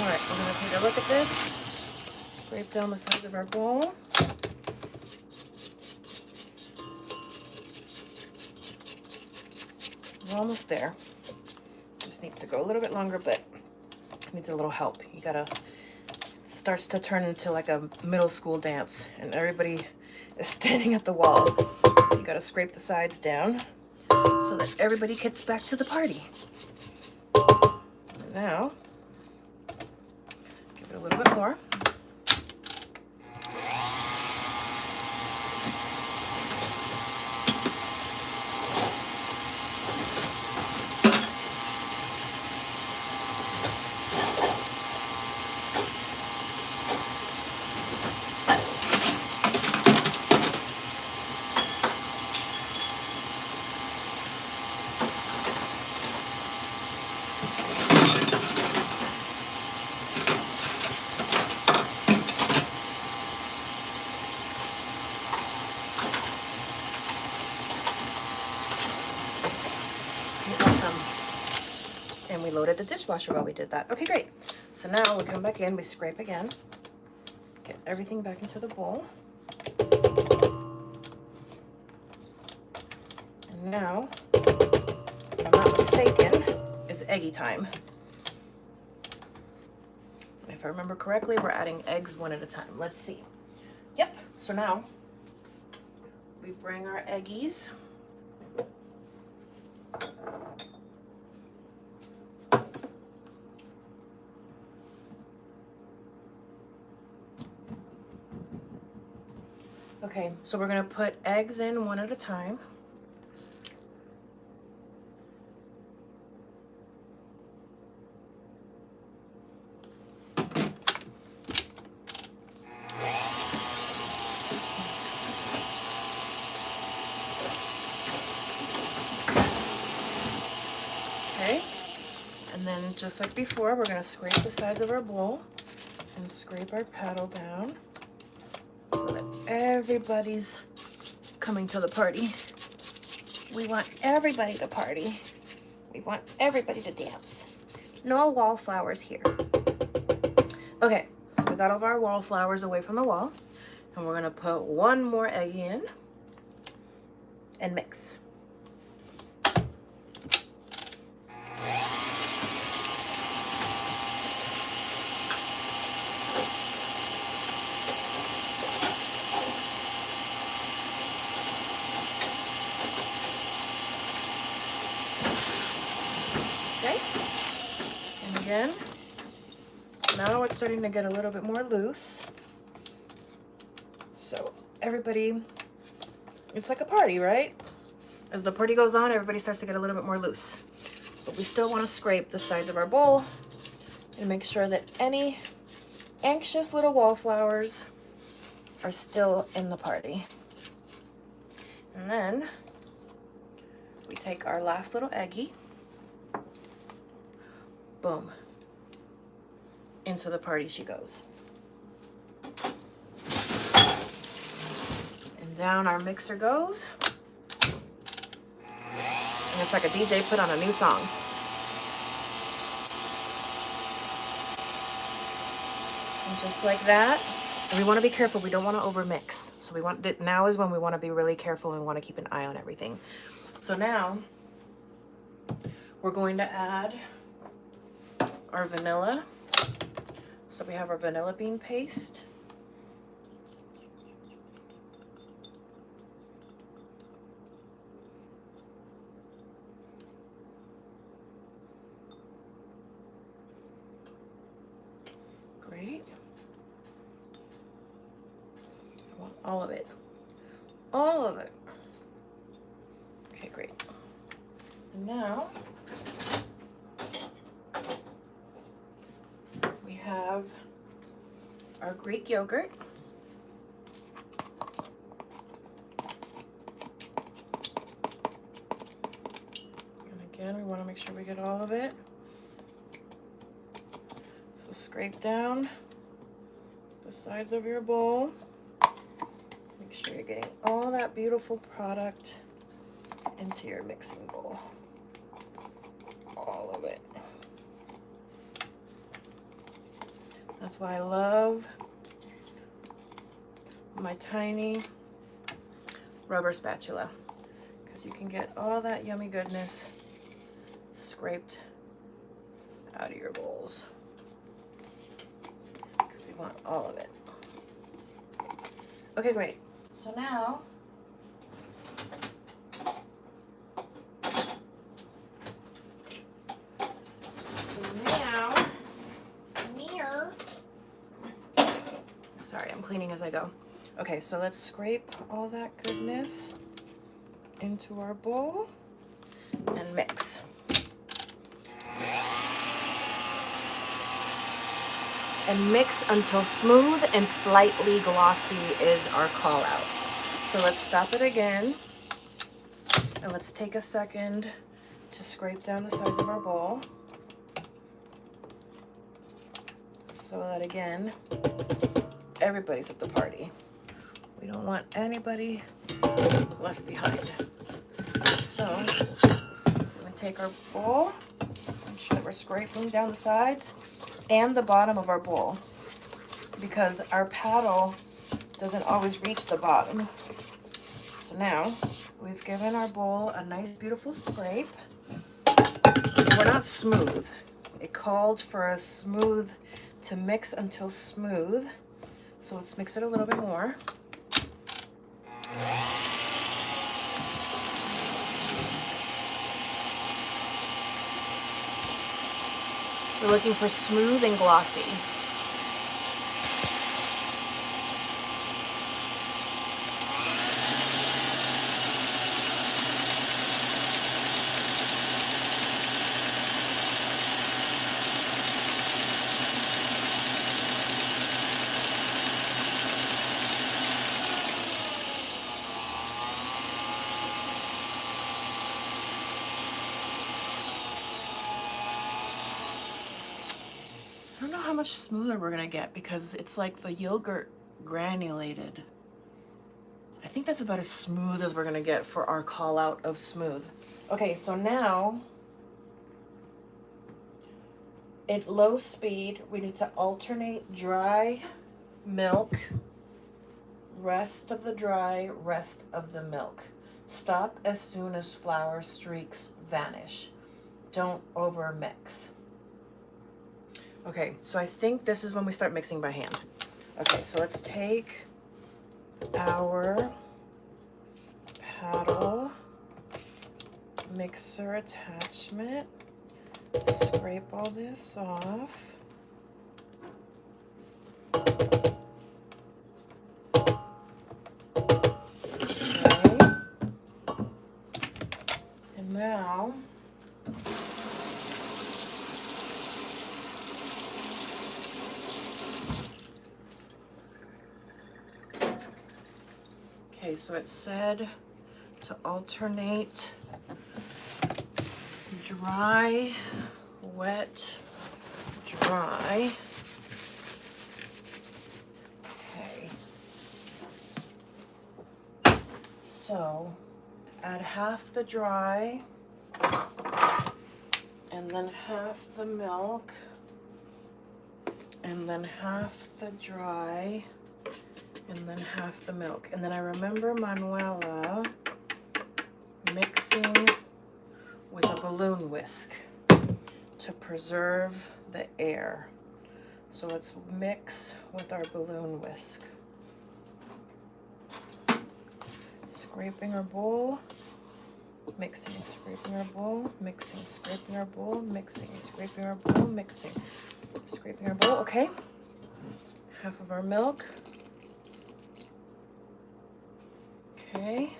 Alright, we're going to take a look at this. Scrape down the sides of our bowl. We're almost there. Just needs to go a little bit longer, but needs a little help. You gotta, it starts to turn into like a middle school dance and everybody is standing at the wall. You gotta scrape the sides down so that everybody gets back to the party. And now, give it a little bit more. Awesome. And we loaded the dishwasher while we did that. Okay, great. So now we come back in, we scrape again, get everything back into the bowl. And now, if I'm not mistaken, is eggy time. And if I remember correctly, we're adding eggs one at a time. Let's see. Yep, so now we bring our eggies. Okay, so we're gonna put eggs in one at a time. Okay, and then just like before, we're gonna scrape the sides of our bowl and scrape our paddle down so that everybody's coming to the party. We want everybody to party. We want everybody to dance. No wallflowers here. Okay, so we got all of our wallflowers away from the wall, and we're gonna put one more egg in and mix. again. Now it's starting to get a little bit more loose. So everybody, it's like a party, right? As the party goes on, everybody starts to get a little bit more loose. But we still want to scrape the sides of our bowl and make sure that any anxious little wallflowers are still in the party. And then we take our last little eggie, boom, into the party she goes. And down our mixer goes. And it's like a DJ put on a new song. And just like that. And we want to be careful. We don't want to overmix. So we want that. Now is when we want to be really careful and want to keep an eye on everything. So now we're going to add our vanilla. So we have our vanilla bean paste. Great. I want all of it. All of it. Okay, great. And now we have our Greek yogurt. And again, we want to make sure we get all of it. So scrape down the sides of your bowl. Make sure you're getting all that beautiful product into your mixing bowl. All of it. That's why I love my tiny rubber spatula, because you can get all that yummy goodness scraped out of your bowls. Because we want all of it. Okay, great. So now sorry, I'm cleaning as I go. Okay, so let's scrape all that goodness into our bowl and mix. And mix until smooth and slightly glossy is our call out. So let's stop it again. And let's take a second to scrape down the sides of our bowl. So that again, everybody's at the party. We don't want anybody left behind. So we're gonna take our bowl, make sure that we're scraping down the sides and the bottom of our bowl, because our paddle doesn't always reach the bottom. So now we've given our bowl a nice beautiful scrape. And we're not smooth. It called for a smooth to mix until smooth. So let's mix it a little bit more. We're looking for smooth and glossy. I don't know how much smoother we're gonna get because it's like the yogurt granulated. I think that's about as smooth as we're gonna get for our call out of smooth. Okay, so now at low speed, we need to alternate dry milk, rest of the dry, rest of the milk. Stop as soon as flour streaks vanish. Don't over mix. Okay, so I think this is when we start mixing by hand. Okay, so let's take our paddle mixer attachment. Scrape all this off. Okay. And now okay, so it said to alternate dry, wet, dry. Okay. So add half the dry and then half the milk and then half the dry and then half the milk. And then I remember Manuela mixing with a balloon whisk to preserve the air. So let's mix with our balloon whisk. Scraping our bowl, mixing, scraping our bowl, mixing, scraping our bowl, mixing, scraping our bowl, mixing, scraping our bowl. Okay, half of our milk. Okay,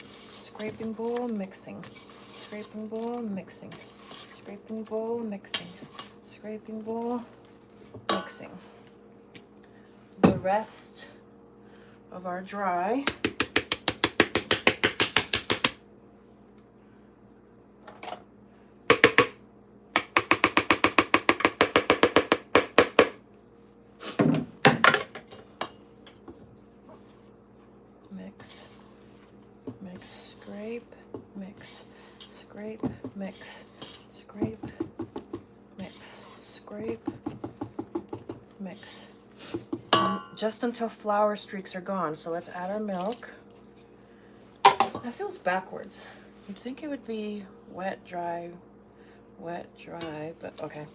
scraping bowl, mixing, scraping bowl, mixing, scraping bowl, mixing, scraping bowl, mixing. The rest of our dry. Mix, mix, scrape, mix, scrape, mix, scrape, mix, scrape, mix. Just until flour streaks are gone. So let's add our milk. That feels backwards. You'd think it would be wet, dry, but okay.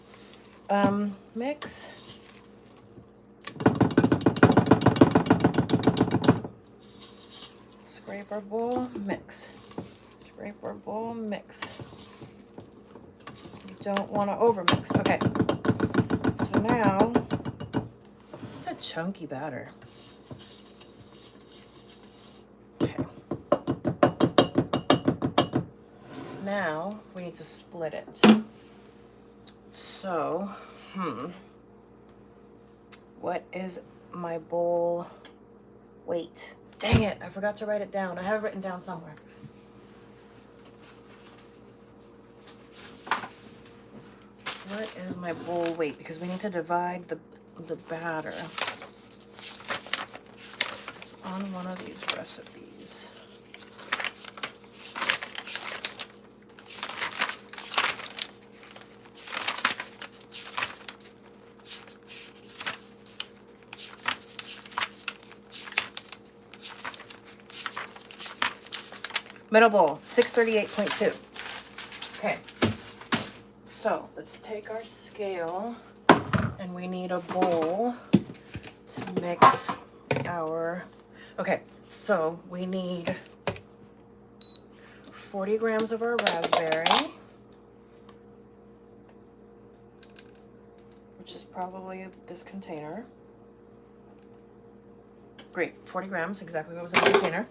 Mix. Scrape our bowl, mix. Scrape our bowl, mix. You don't want to overmix. Okay. So now, it's a chunky batter. Okay. Now, we need to split it. So, what is my bowl weight? Dang it, I forgot to write it down. I have it written down somewhere. What is my bowl weight? Because we need to divide the batter. It's on one of these recipes. Middle bowl, 638.2. Okay, so let's take our scale and we need a bowl to mix our, okay, so we need 40 grams of our raspberry, which is probably this container. Great, 40 grams, exactly what was in the container.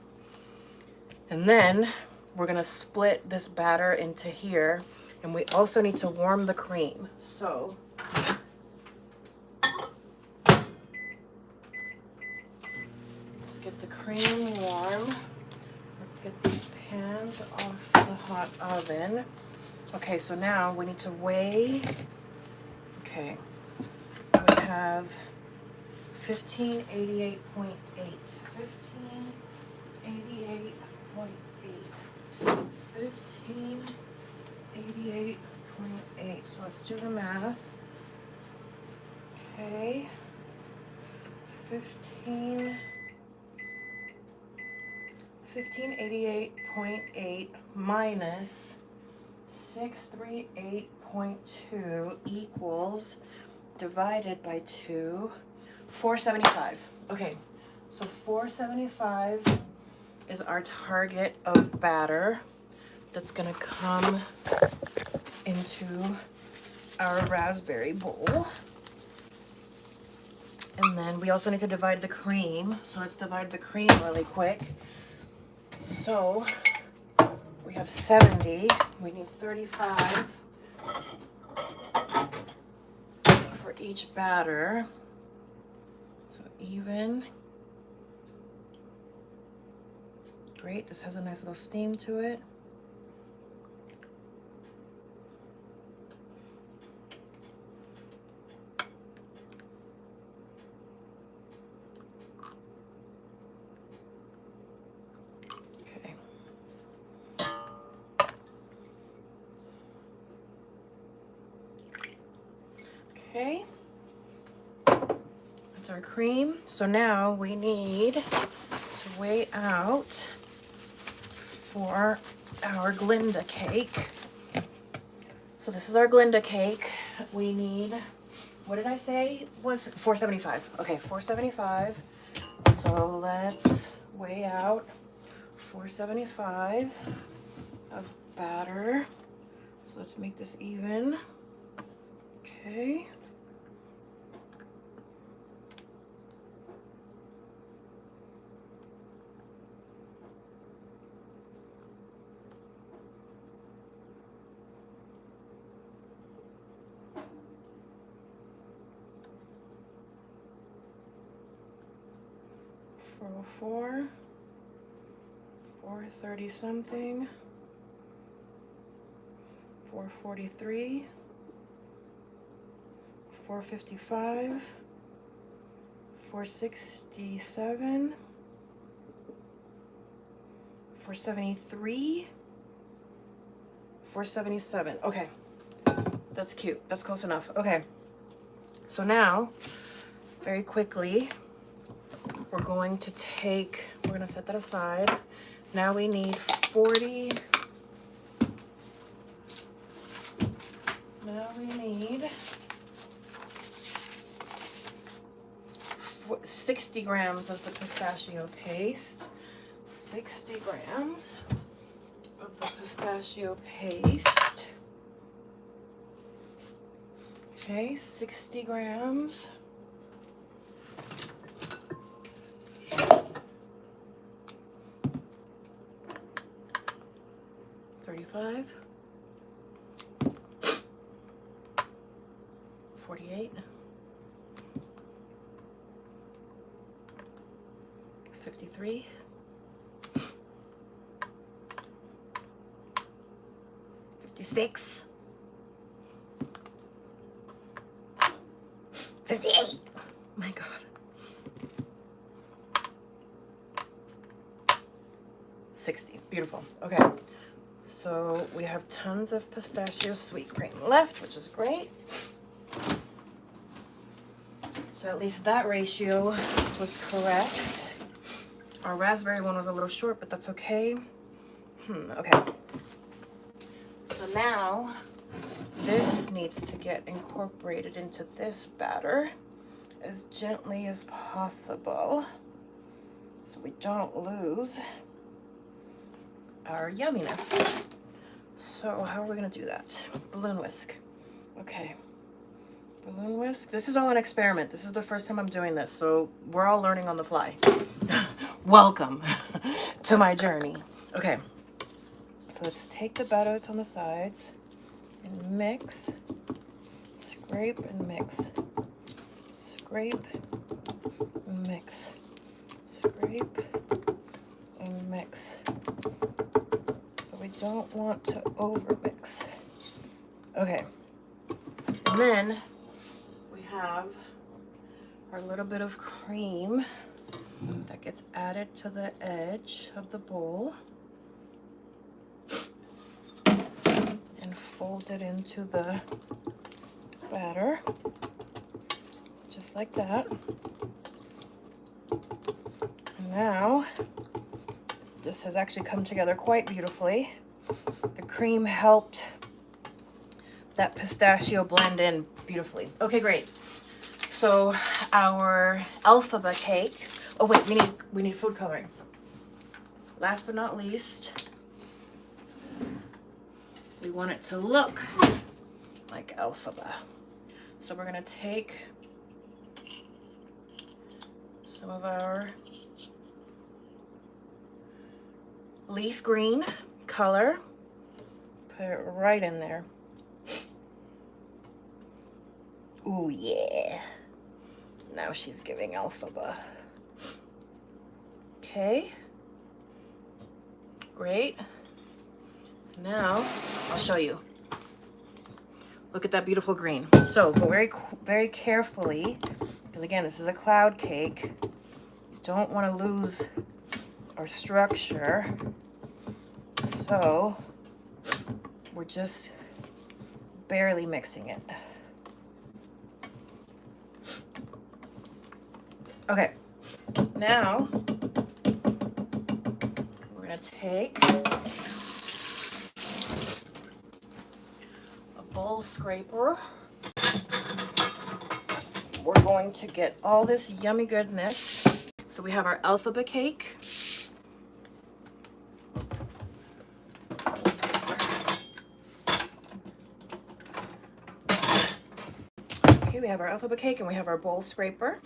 And then we're gonna split this batter into here, and we also need to warm the cream. So let's get the cream warm. Let's get these pans off the hot oven. Okay, so now we need to weigh. Okay, we have 1588.8. 1588.8. 1588.8. So let's do the math. Okay. 1588.8 minus 638.2 equals, divided by 2, 475. Okay, so 475 is our target of batter that's gonna come into our raspberry bowl. And then we also need to divide the cream. So let's divide the cream really quick. So we have 70. We need 35 for each batter. So even. Great, this has a nice little steam to it. Okay. Okay. That's our cream. So now we need to weigh out for our Glinda cake. So this is our Glinda cake. We need, what did I say was 475? Okay, 475. So let's weigh out 475 of batter. So let's make this even. Okay. Four, 430 something, 443, 455, 467, 473, 477. Okay, that's cute. That's close enough. Okay, so now, very quickly, we're going to set that aside. Now we need 40. Now we need 60 grams of the pistachio paste. 60 grams of the pistachio paste. Okay, 60 grams. 35, 48, 53, 56, 58. My God. 60. Beautiful. Okay. So we have tons of pistachio sweet cream left, which is great. So at least that ratio was correct. Our raspberry one was a little short, but that's okay. Okay. So now this needs to get incorporated into this batter as gently as possible so we don't lose our yumminess. So how are we gonna do that? Balloon whisk. Okay. Balloon whisk. This is all an experiment. This is the first time I'm doing this, so we're all learning on the fly. Welcome to my journey. Okay. So let's take the batter that's on the sides and mix, scrape and mix, scrape and mix, scrape and mix. But we don't want to over mix. Okay. And then we have our little bit of cream that gets added to the edge of the bowl and folded into the batter, just like that. And now, this has actually come together quite beautifully. The cream helped that pistachio blend in beautifully. Okay, great. So our alphabet cake. Oh wait, we need food coloring. Last but not least, we want it to look like like alphabet. So we're gonna take some of our leaf green color, put it right in there. Ooh, yeah. Now she's giving alphabet. Okay. Great. Now, I'll show you. Look at that beautiful green. So go very carefully, because again, this is a cloud cake. Don't want to lose our structure. So we're just barely mixing it. Okay, now we're gonna take a bowl scraper. We're going to get all this yummy goodness. So we have our alphabet cake. Okay, we have our alphabet cake and we have our bowl scraper.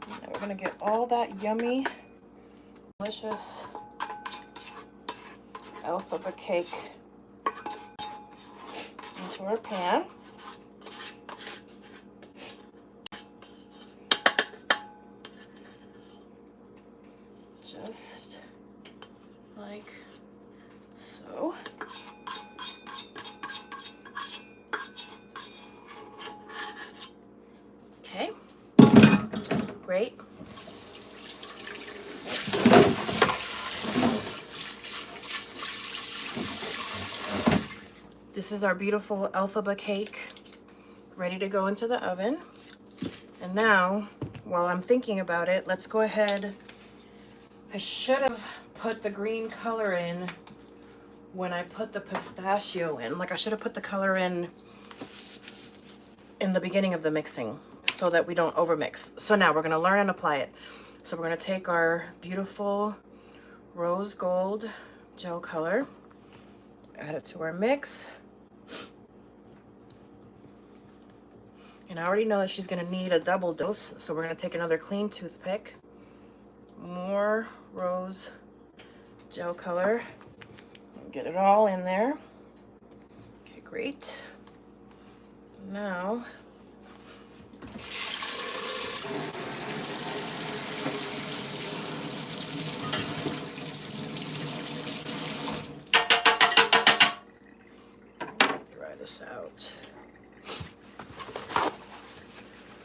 Now we're gonna get all that yummy, delicious alphabet cake into our pan. Just like so. Okay, great. This is our beautiful alphabet cake, ready to go into the oven. And now, while I'm thinking about it, let's go ahead. I should have put the green color in when I put the pistachio in. Like I should have put the color in the beginning of the mixing so that we don't overmix. So now we're gonna learn and apply it. So we're gonna take our beautiful rose gold gel color, add it to our mix. And I already know that she's gonna need a double dose, so we're gonna take another clean toothpick, more rose gel color, get it all in there. Okay, great. Now, dry this out.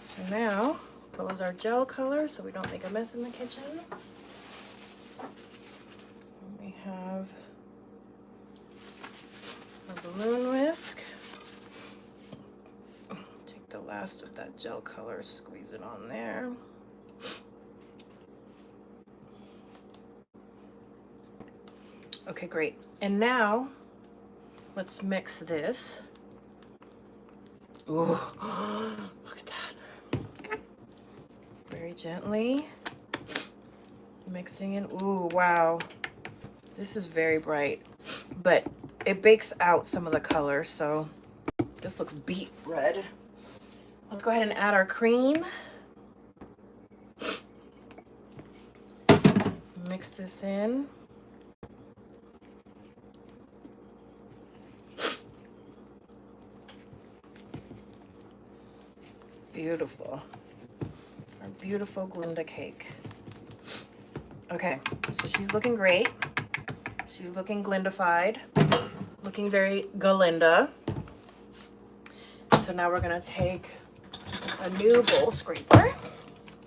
So now, close our gel color so we don't make a mess in the kitchen. And we have our balloon whisk. Take the last of that gel color, squeeze it on there. Okay, great. And now, let's mix this. Ooh, look at that. Very gently mixing in. Ooh, wow. This is very bright, but it bakes out some of the color, so this looks beet red. Let's go ahead and add our cream. Mix this in. Beautiful. Our beautiful Glinda cake. Okay, so she's looking great. She's looking Glindified, looking very Galinda. So now we're gonna take a new bowl scraper,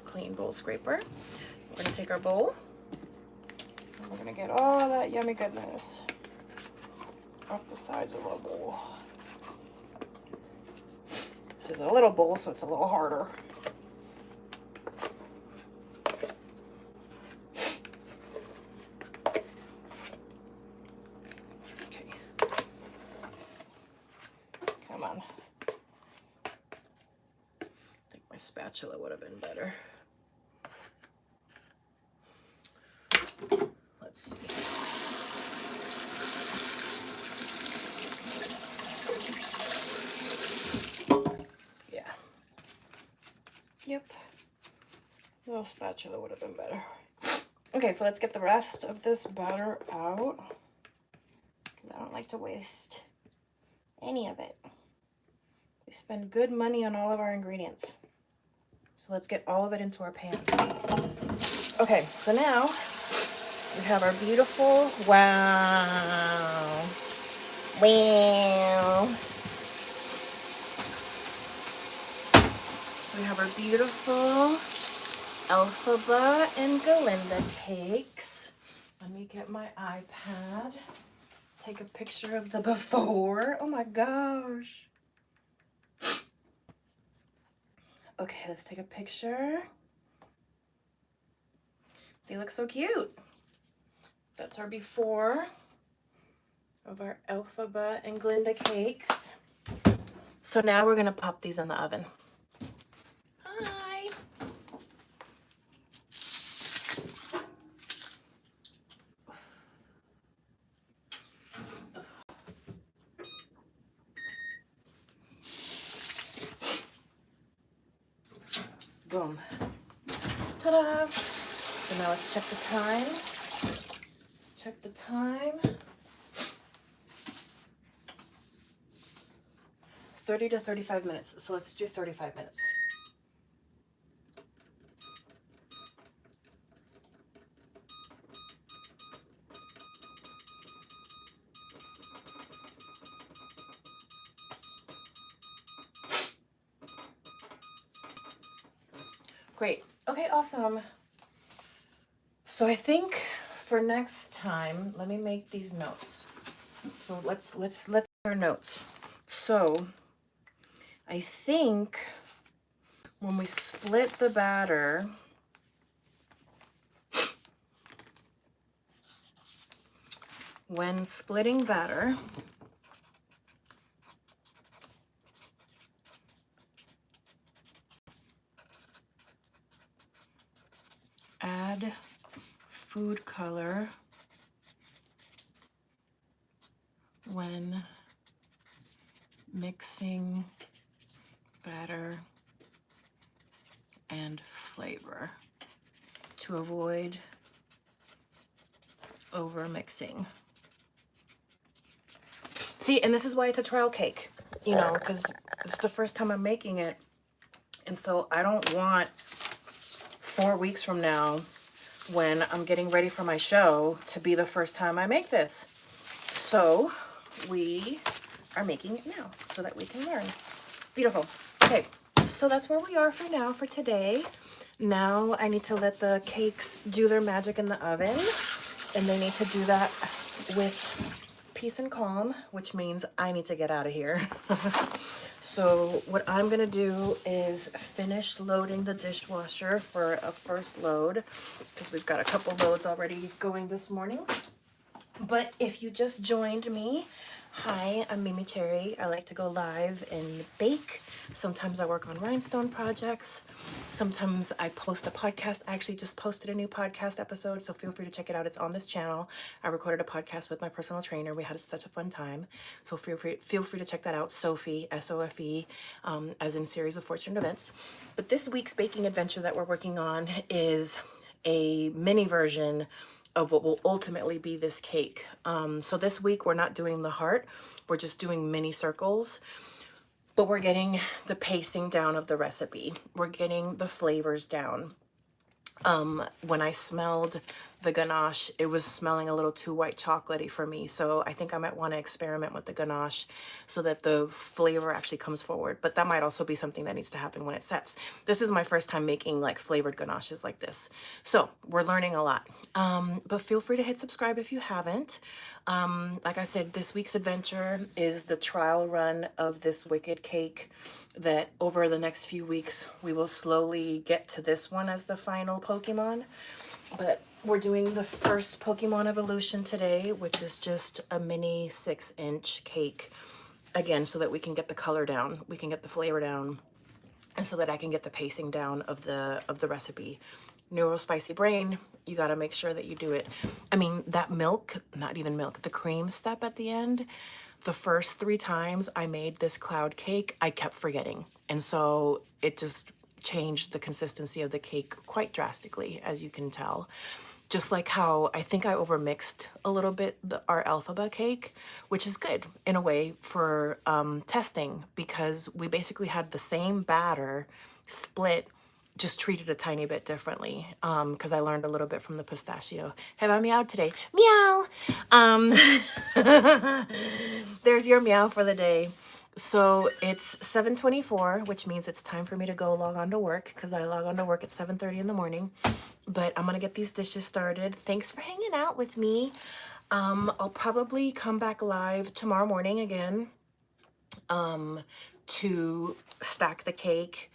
clean bowl scraper. We're gonna take our bowl, and we're gonna get all that yummy goodness off the sides of our bowl. This is a little bowl, so it's a little harder. Okay. Come on. I think my spatula would have been better. Let's see. a spatula would have been better. Okay, so let's get the rest of this batter out, because I don't like to waste any of it. We spend good money on all of our ingredients. So let's get all of it into our pan. Okay, so now we have our beautiful, wow. We have our beautiful Elphaba and Galinda cakes. Let me get my iPad. Take a picture of the before. Oh my gosh. Okay, let's take a picture. They look so cute. That's our before of our Elphaba and Glinda cakes. So now we're gonna pop these in the oven. Hi. Boom. Ta-da! So now let's check the time. Let's check the time. 30 to 35 minutes. So let's do 35 minutes. Great. Okay, awesome. So I think for next time, let me make these notes. So let's our notes. So I think when we split the batter, when splitting batter, add food color when mixing batter and flavor to avoid over mixing. See, and this is why it's a trial cake, you know, because it's the first time I'm making it. And so I don't want 4 weeks from now, when I'm getting ready for my show, to be the first time I make this. So we are making it now so that we can learn. Beautiful. Okay, so that's where we are for now for today. Now I need to let the cakes do their magic in the oven, and they need to do that with peace and calm, which means I need to get out of here. So what I'm gonna do is finish loading the dishwasher for a first load, because we've got a couple loads already going this morning. But if you just joined me, hi, I'm MeMeCherry. I like to go live and bake. Sometimes I work on rhinestone projects. Sometimes I post a podcast. I actually just posted a new podcast episode, so feel free to check it out. It's on this channel. I recorded a podcast with my personal trainer. We had such a fun time. So feel free to check that out. Sophie, S-O-F-E, as in Series of Fortunate Events. But this week's baking adventure that we're working on is a mini version of what will ultimately be this cake. So this week we're not doing the heart, we're just doing mini circles, but we're getting the pacing down of the recipe. We're getting the flavors down. When I smelled the ganache, it was smelling a little too white chocolatey for me. So I think I might want to experiment with the ganache so that the flavor actually comes forward. But that might also be something that needs to happen when it sets. This is my first time making like flavored ganaches like this. So we're learning a lot. But feel free to hit subscribe if you haven't. Like I said, this week's adventure is the trial run of this wicked cake that over the next few weeks, we will slowly get to this one as the final Pokemon. But we're doing the first Pokemon evolution today, which is just a mini 6-inch cake. Again, so that we can get the color down, we can get the flavor down, and so that I can get the pacing down of the recipe. Neuro spicy brain, you got to make sure that you do it. I mean, that milk, not even milk, the cream step at the end, the first 3 times I made this cloud cake, I kept forgetting. And so it just changed the consistency of the cake quite drastically, as you can tell. Just like how I think I overmixed a little bit our alphaba cake, which is good in a way for testing, because we basically had the same batter split, just treated a tiny bit differently, because I learned a little bit from the pistachio. Have I meowed today? Meow! Um, there's your meow for the day. So it's 7:24, which means it's time for me to go log on to work, because I log on to work at 7:30 in the morning. But I'm gonna get these dishes started. Thanks for hanging out with me. I'll probably come back live tomorrow morning again to stack the cake.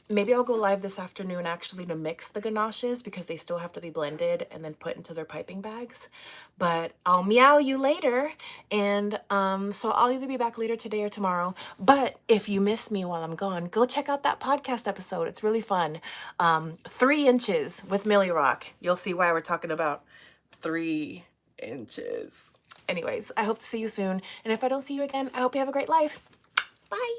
Maybe I'll go live this afternoon actually to mix the ganaches, because they still have to be blended and then put into their piping bags. But I'll meow you later, and so I'll either be back later today or tomorrow. But if you miss me while I'm gone, go check out that podcast episode. It's really fun. 3 inches with Millie Rock. You'll see why we're talking about 3 inches. Anyways, I hope to see you soon. And if I don't see you again, I hope you have a great life. Bye.